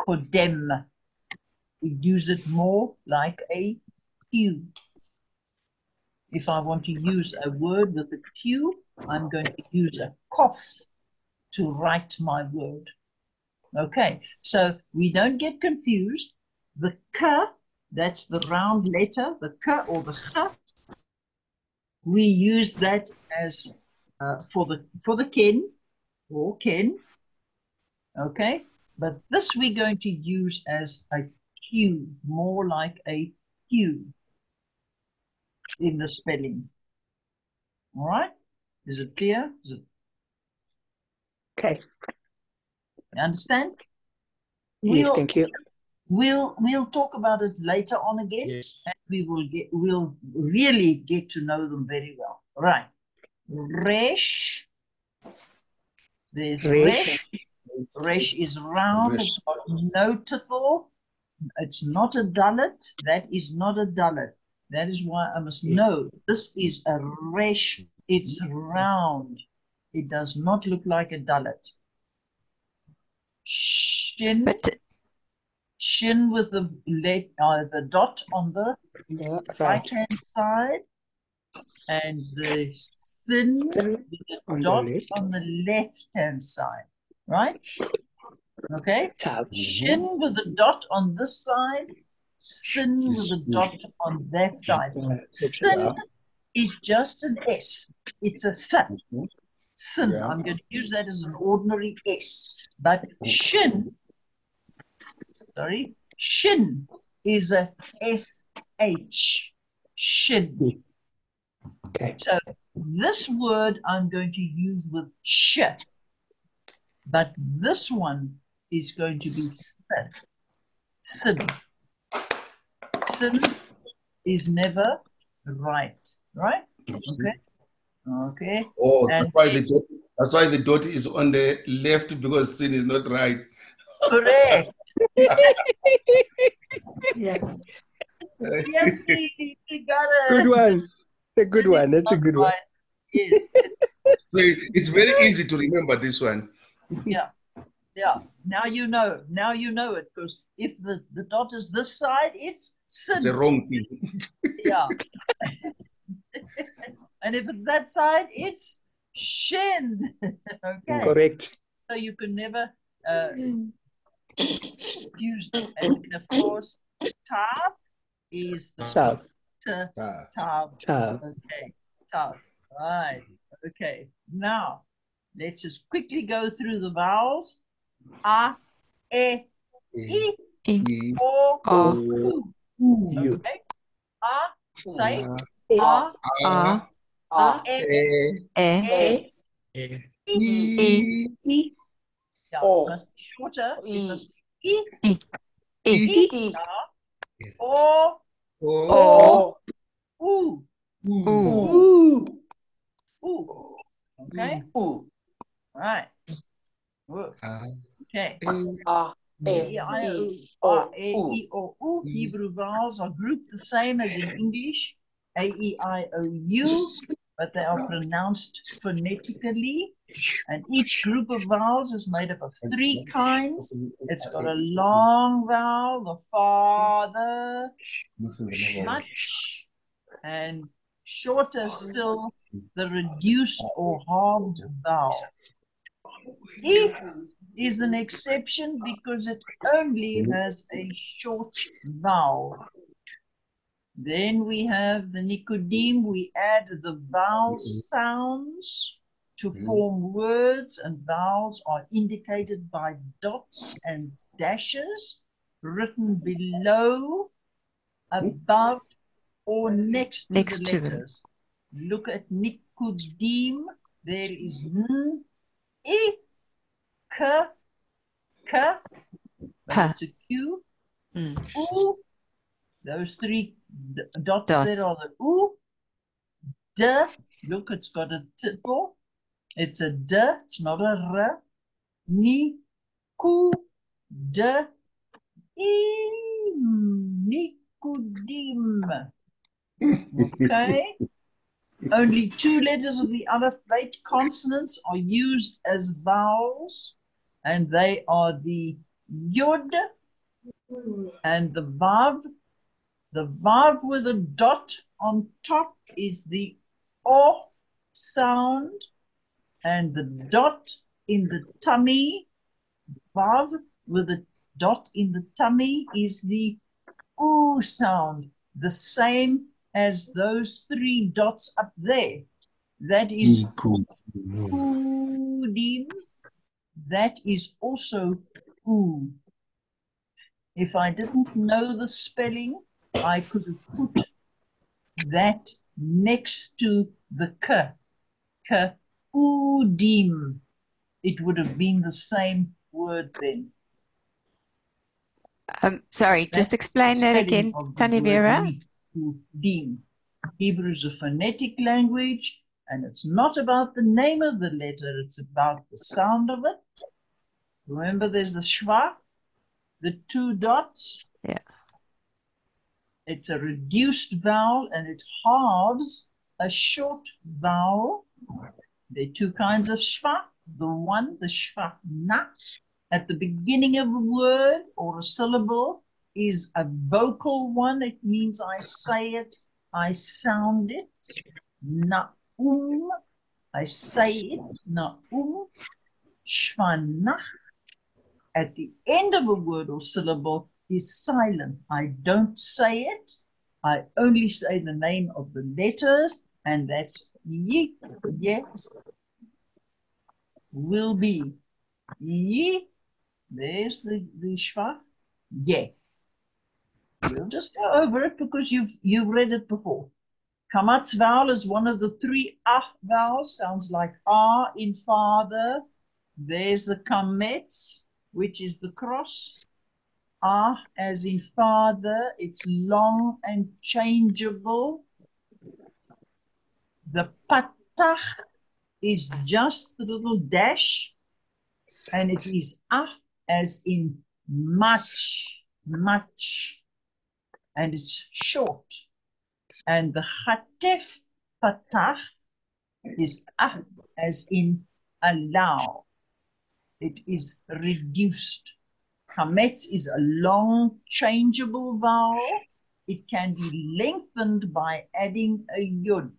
Kodem. We use it more like a Q. If I want to use a word with a Q, I'm going to use a cough to write my word. Okay, so we don't get confused. The K, that's the round letter, the K or the Ch. We use that as for the ken or ken. Okay, but this we're going to use as a Q, more like a Q in the spelling. All right, is it clear? Okay. You understand? Yes, thank you. We'll talk about it later on again, Yes. and we'll really get to know them very well. Right. Resh. There's Resh. resh. Resh is round. Resh. It's got no tittle. It's not a dalet. That is not a dalet. That is why I must know. This is a resh. It's round. It does not look like a dalet. Shin. But Shin with the dot on the Right. right-hand side, and the sin Sin with the on the dot left. on the left-hand side, right? Okay? Tab. Shin with the dot on this side, sin with the dot on that side. Sin is just an S. It's a sin. Sin. Yeah. I'm going to use that as an ordinary S. But shin, shin is a SH. Shin. Okay. So this word I'm going to use with sh, but this one is going to be sin. Sin. Sin is never right. Right? Okay. Okay. Oh, And that's why the dot is on the left, because sin is not right. correct. Yeah. Yes, we got Good it. one. A good one. That's a good one. Yes. It's very easy to remember this one. Yeah. Yeah, now you know. Now you know it, because if the dot is this side, it's It's a sin. wrong thing. Yeah. And if it's that side, it's shin. Okay. Correct. So you can never use them. And of course, tav is the Tav. Ah. tav. Tav. Okay, tav. Right. Okay. Now, let's just quickly go through the vowels. A, e, I, E, O, O, U. You. Okay. A, say, A, A, A, E, E, E. E, Yeah, O. it must be shorter. It I. must be I, E, I, O, O, U, U, U. Okay. U. Right. Whoa. Okay. A, E, E, I, O, O, A, E, U. I, O, U. Hebrew vowels are grouped the same as in English, A, E, I, O, U, but they are pronounced phonetically. And each group of vowels is made up of three kinds. It's got a long vowel, the father, much, and shorter still, the reduced or halved vowel. I is an exception because it only has a short vowel. Then we have the Nicodim. We add the vowel sounds to form words, and vowels are indicated by dots and dashes written below, above, or next to Next the to them. letters. Look at Nicodim. There is N, I, K, K, but Ha. it's a Q, Mm. U. Those three dots Dots. there are the U. D, look, it's got a tipple. It's a D, it's not a R. Ni, ku, D, im, Nikudim. Okay. Only two letters of the alphabet consonants are used as vowels, and they are the Yod and the Vav. The Vav with a dot on top is the O sound, and the dot in the tummy, Vav with a dot in the tummy, is the U sound, the same as those three dots up there. That is Udim. That is also U. If I didn't know the spelling, I could have put that next to the K. K, Udim. It would have been the same word then. Sorry, just That's explain the that spelling again, of the Tannie word Vera. Nikudim. Hebrew is a phonetic language, and it's not about the name of the letter, it's about the sound of it. Remember, there's the shva, the two dots. Yeah. It's a reduced vowel, and it halves a short vowel. There are two kinds of shva. The one, the shva na, at the beginning of a word or a syllable, is a vocal one. It means I say it, I sound it. Na'um, I say it, na'um. Shvanach, at the end of a word or syllable, is silent. I don't say it. I only say the name of the letters, and that's ye, ye, will be. Ye, there's the shva, ye. We'll just go over it because you've read it before. Kamat's vowel is one of the three ah vowels, sounds like ah in father. There's the kametz, which is the cross. Ah as in father, it's long and changeable. The patach is just the little dash, and it is ah as in much, much, and it's short. And the chatef patach is ah as in allow. It is reduced. Kametz is a long changeable vowel. It can be lengthened by adding a yod.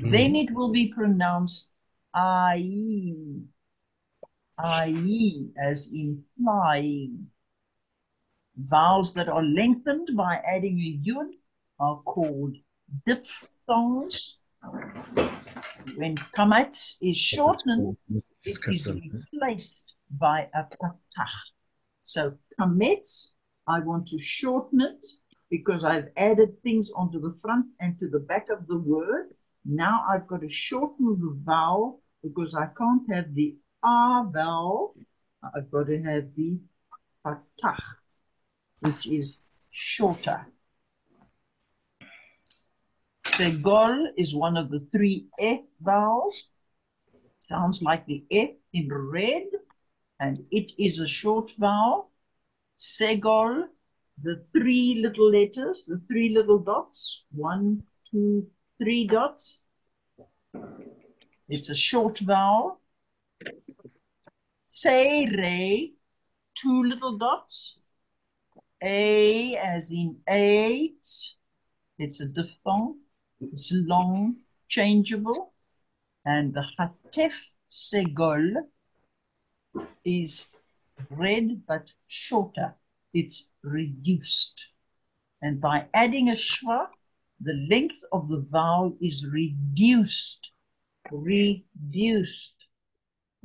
Then it will be pronounced ai, ai, as in flying. Vowels that are lengthened by adding a yod are called diphthongs. When kametz is shortened, it is replaced by a patach. So kametz, I want to shorten it because I've added things onto the front and to the back of the word. Now I've got to shorten the vowel because I can't have the a vowel. I've got to have the patach, which is shorter. Segol is one of the three e vowels. Sounds like the e in red, and it is a short vowel. Segol, the three little letters, the three little dots, 1, 2, 3 dots. It's a short vowel. Tsere, 2 little dots. A as in 8. It's a diphthong. It's long, changeable. And the chatef segol is red but shorter. It's reduced. And by adding a shva, the length of the vowel is reduced. Reduced.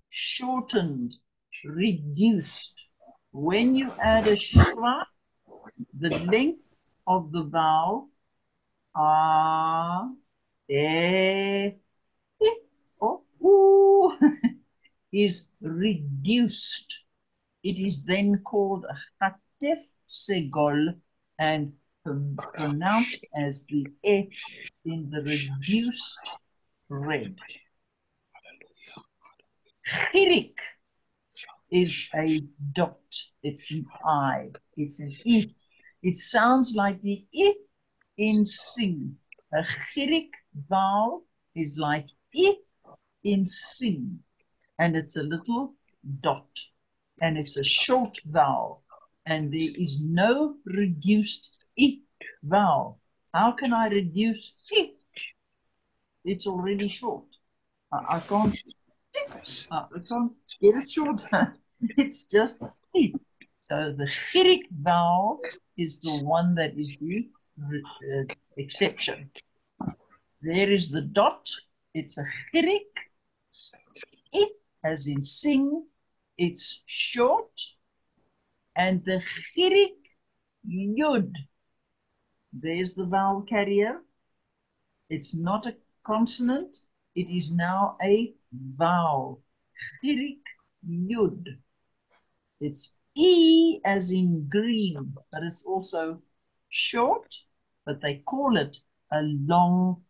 Shortened. Reduced. When you add a shva, the length of the vowel is reduced. It is then called a chatef segol and pronounced as the e in the reduced red. Chirik is a dot. It's an I. It's an I. It sounds like the I in sing. A chirik vowel is like I in sing. And it's a little dot. And it's a short vowel. And there is no reduced I vowel. How can I reduce I? It's already short. I can't get it shorter. It's just I. So the chirik vowel is the one that is the exception. There is the dot. It's a chirik. I as in sing. It's short. And the chirik yud. There's the vowel carrier. It's not a consonant. It is now a vowel. Chirik yud. It's E as in green, but it's also short, but they call it a long,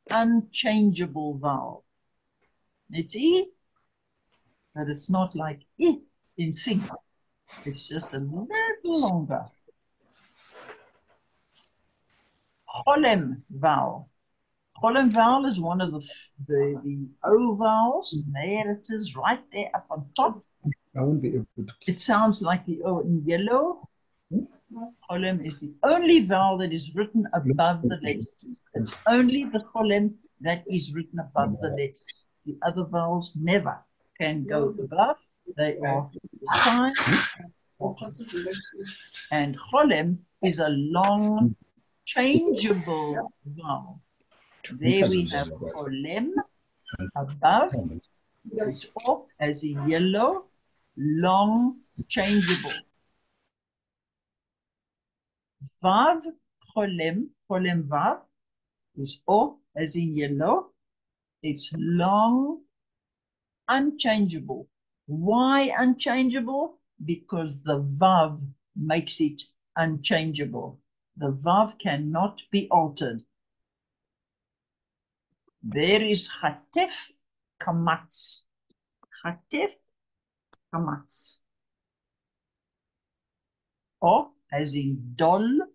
unchangeable vowel. It's E, but it's not like I in sing. It's just a little longer. Cholem vowel. Cholem vowel is one of the O vowels. There it is, right there up on top. I won't be able to. It sounds like the O in yellow. Cholem is the only vowel that is written above the letters. It's only the cholem that is written above the letters. The other vowels never can go above. They are beside. And cholem is a long, changeable vowel. There we have cholem above. It's O as in yellow, long, changeable. Vav, cholem vav is O as in yellow. It's long, unchangeable. Why unchangeable? Because the vav makes it unchangeable. The vav cannot be altered. There is chatef kamatz. Chatef kamatz. O as in dol.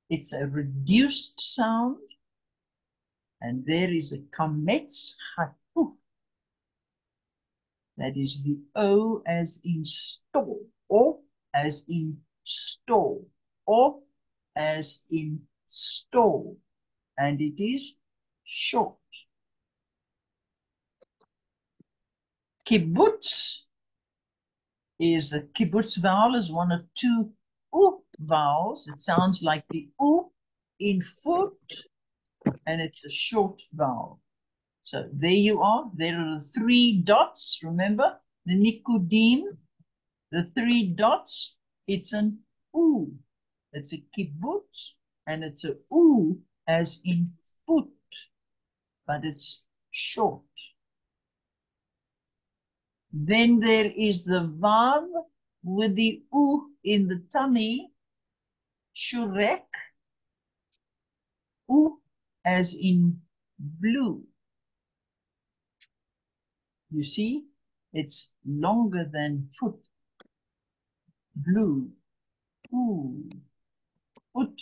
It's a reduced sound. And there is a kametz hatuf. That is the O as in store, or as in store, or as in store, and it is short. Kibbutz is a kibbutz vowel is one of two U vowels. It sounds like the U in foot, and it's a short vowel. So there you are. There are the three dots. Remember the nikudim, the three dots. It's an U. It's a kibbutz, and it's a U as in foot, but it's short. Then there is the vav with the U in the tummy, shurek, U as in blue. You see, it's longer than foot. Blue, ooh, foot,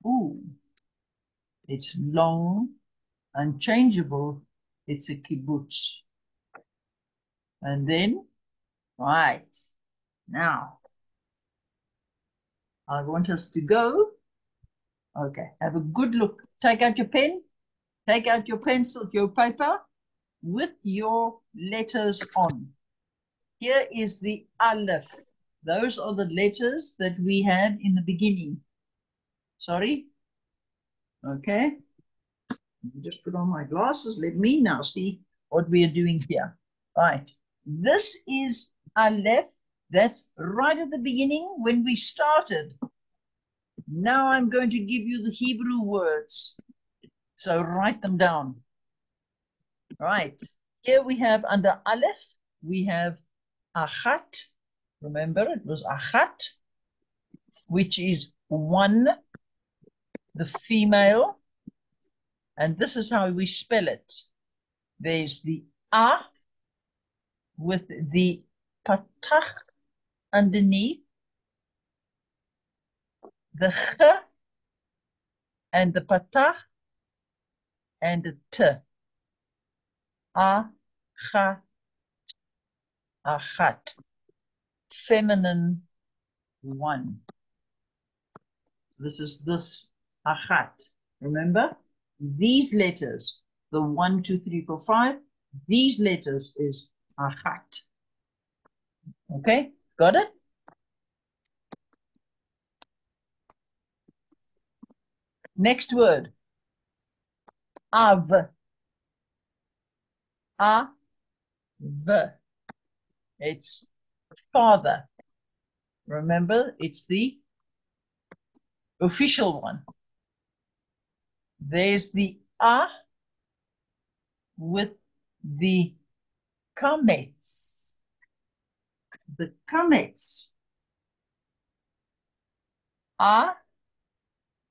ooh. It's long, unchangeable. It's a kibbutz. And then, right, now, I want us to go. Okay, have a good look. Take out your pen, take out your pencil, your paper, with your letters on. Here is the Aleph. Those are the letters that we had in the beginning. Sorry? Okay. Just put on my glasses. Let me now see what we are doing here. Right. This is Aleph. That's right at the beginning when we started. Now I'm going to give you the Hebrew words. So write them down. Right. Here we have under Aleph, we have Achat. Remember, it was Achat, which is one, the female. And this is how we spell it. There's the A with the patach underneath, the Ch and the patach and the T. Achat. Achat. Feminine one. This is this Achat. Remember? These letters, the 1, 2, 3, 4, 5, these letters is Achat. Okay, got it? Next word. Av. A-v. It's father. Remember, it's the official one. There's the A with the kametz. The kametz. A,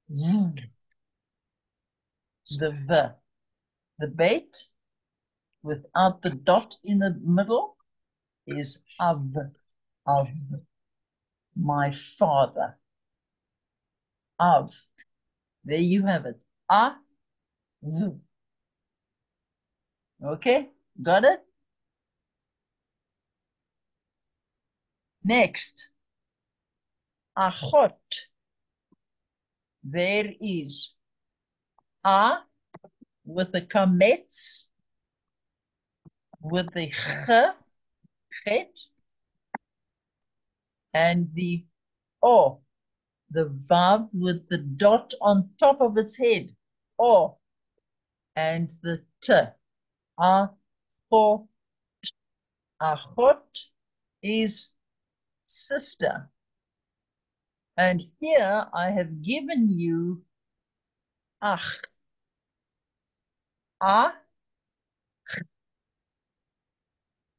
v. The v. The bait without the dot in the middle is av. Av. My father. Av. There you have it. A, v. Okay, got it? Next, Achot. There is A with the kametz, with the chet, and the O, the vav with the dot on top of its head, O, and the T, Achot. Achot is sister. And here I have given you Ach. Ah,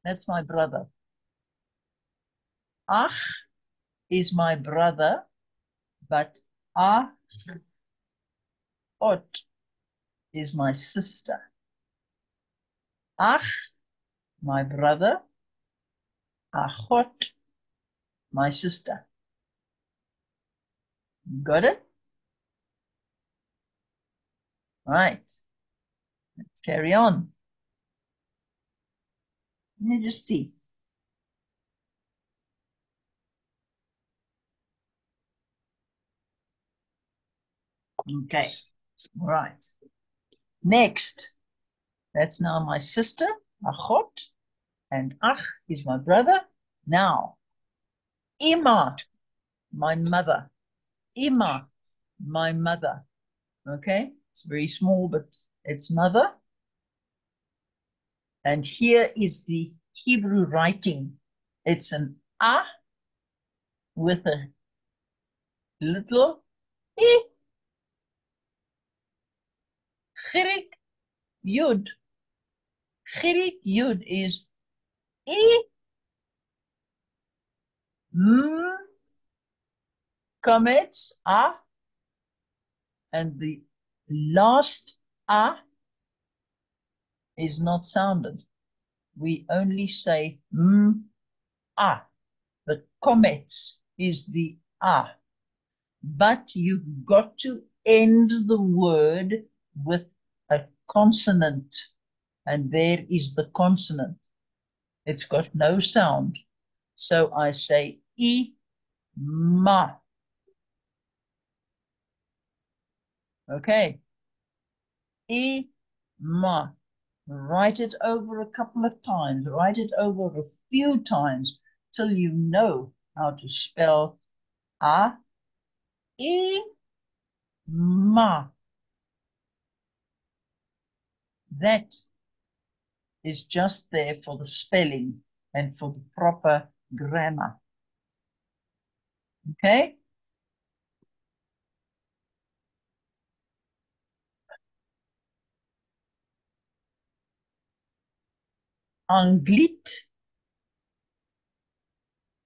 that's my brother. Ach is my brother, but Achot is my sister. Ach, my brother. Achot, my sister. Got it? Right. Let's carry on. Let me just see. Okay, right. Next, that's now my sister, Achot, and Ach is my brother. Now, Ima, my mother. Ima, my mother. Okay, it's very small, but it's mother. And here is the Hebrew writing. It's an A with a little I. Chirik Yud. Chirik Yud is I, M, Komets, A, and the last A is not sounded. We only say A. The Komets is the A. But you've got to end the word with a consonant. And there is the consonant. It's got no sound. So I say I, ma. Okay. I, ma. Write it over a couple of times. Write it over a few times till you know how to spell A, I, ma. That is just there for the spelling and for the proper grammar. Okay? Anglit,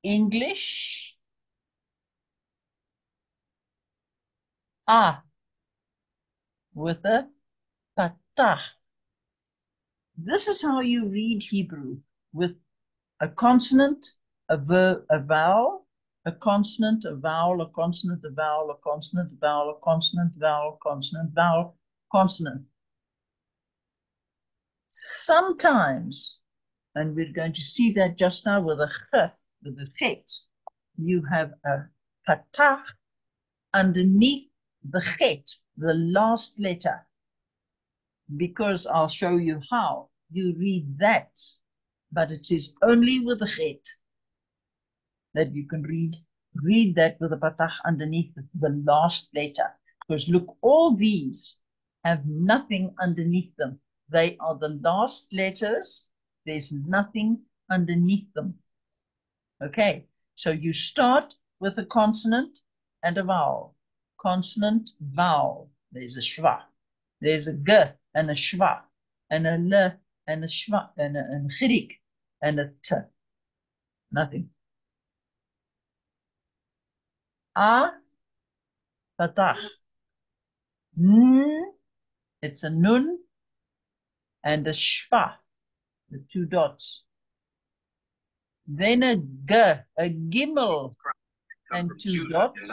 English. A with a patah. This is how you read Hebrew, with a consonant, a vowel, a consonant, a vowel, a consonant, a vowel, a consonant, a vowel, a consonant, vowel, consonant, vowel, consonant. Sometimes, and we're going to see that just now with a ch, with a chet, you have a patah underneath the chet, the last letter, because I'll show you how you read that, but it is only with the chet that you can read that with a patah underneath the last letter. Because look, all these have nothing underneath them. They are the last letters. There's nothing underneath them. Okay, so you start with a consonant and a vowel. Consonant, vowel. There's a shva. There's a g and a shva, and a l and a shva, and a chirik, and a t. Nothing. A, patah. N, it's a nun and a shva, the two dots. Then a g, a gimel, and two dots.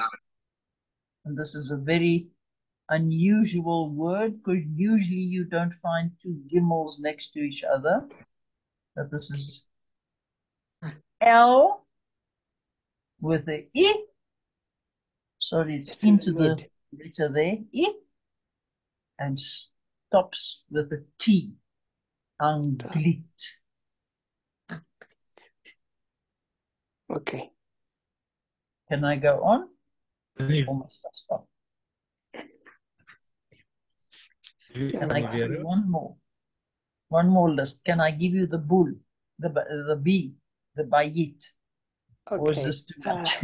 And this is a very unusual word because usually you don't find two gimels next to each other. But this is L with the I. Sorry, it's into the letter there, I, and stops with a T. Anglit. Okay. Can I go on? Or must I stop? Can I give you one more? One more list. Can I give you the bull, the bee, the bayit? Okay. Or is this too much?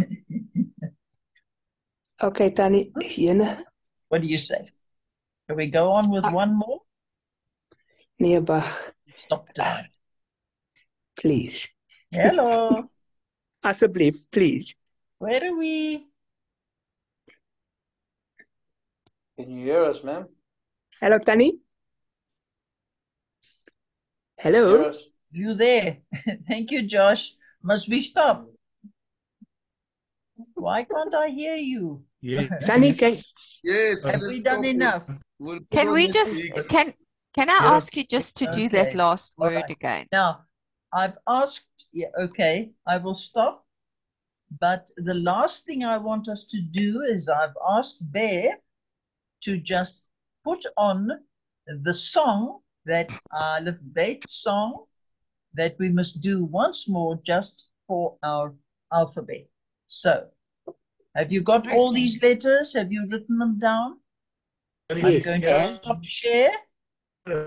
Okay, Tani, Yena. What do you say? Can we go on with one more? Neerbach, Stop tonight. please. Hello. Alsjeblieft, please. Where are we? Can you hear us, ma'am? Hello, Tani. Can you hear Hello. us? You there? Thank you, Josh. Must we stop? Why can't I hear you? Yes. Tani, can Yes. Have let's we done stop it. enough? We'll put Can on we the just speaker. can I Yeah. ask you just to do that Okay. last All word right. again? Now, I've asked, yeah, okay, I will stop. But the last thing I want us to do is I've asked Bear to just put on the song, that alphabet song, that we must do once more just for our alphabet. So, have you got all these letters? Have you written them down? I'm Yes. going to stop share.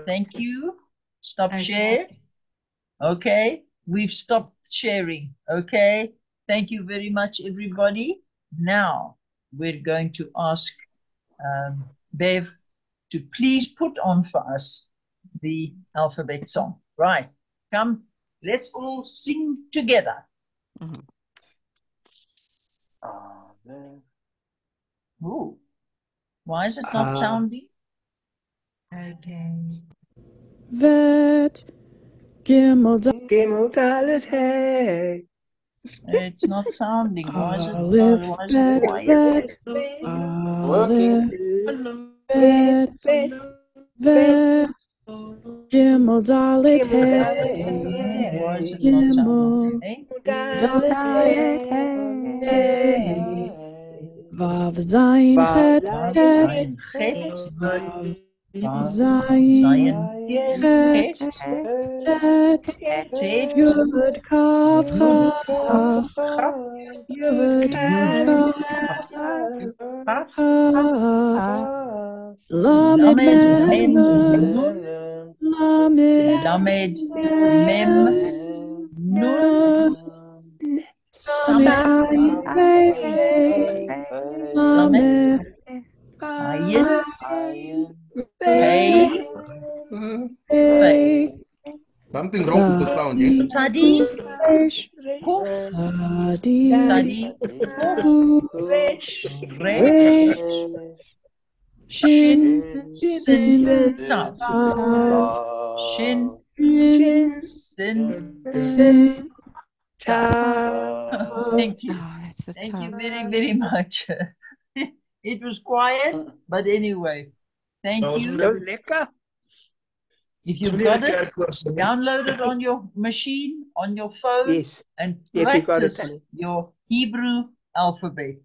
Thank you. Stop share. Okay, we've stopped sharing. Okay, thank you very much, everybody. Now we're going to ask Bev to please put on for us the alphabet song. Right, come, let's all sing together. Oh, why is it not sounding? Okay. Vet, Gimel, Gimel Dalet Hey. It's not sounding. Why is it? Aleph, Why is it Bet, quiet? Bet, Working. Aleph, Bet, Vet, Gimel, Dalet, Hey, Why is it not sounding? Gimel, Hey? Dalet, Hey, Vav, Zayin, Chet, Tet, Zayin, Chet, Vav, Vav, Zayin, Zayin, Het, Het, Tet, Tet, Yud, Kaf, Yud, Chaf, Chaf, Yud, Yud, Kaf, Chaf, Chaf, Lamed, Lamed, Mem, Mem, Nun, Lamed, Lamed, Mem, Mem, Nun, Samet, Samet, Ayin, Hey, Samet, Ayin, Ayin, Hey, Uh, Hey, something wrong with the sound, yeah? Tadi, Resh, Puf, Sadi, Tadi, Puf, Fu, Resh, Resh, Shin, Sin, Sin, Tav, Tav, Shin, Shin, Sin, Sin, Tav. Thank you. Oh, that's a Thank you tough. very, very much. It was quiet, but anyway, thank you. Dat is lekker. If you've Meneer got de it, Kerkhoff. download it on your machine, on your phone, Yes. and Yes, we got it, practice Tanny. your Hebrew alphabet.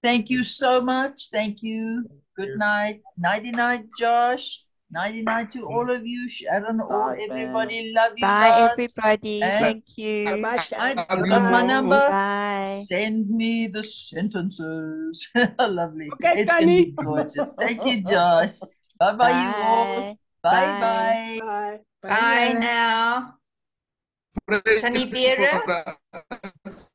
Thank you so much. Thank you. Good night. Nighty night, Josh. Nighty night to all of you. Sharon, all Night, everybody. Love you Bye, guys. everybody. And Thank you. Bye, I, Bye. you got my number? Bye. Send me the sentences. Lovely. Okay, It's going to be Tanny. gorgeous. Thank you, Josh. Bye-bye, you all. Bye. Bye-bye. Bye. Bye now. Pray Sunny for Vera. us.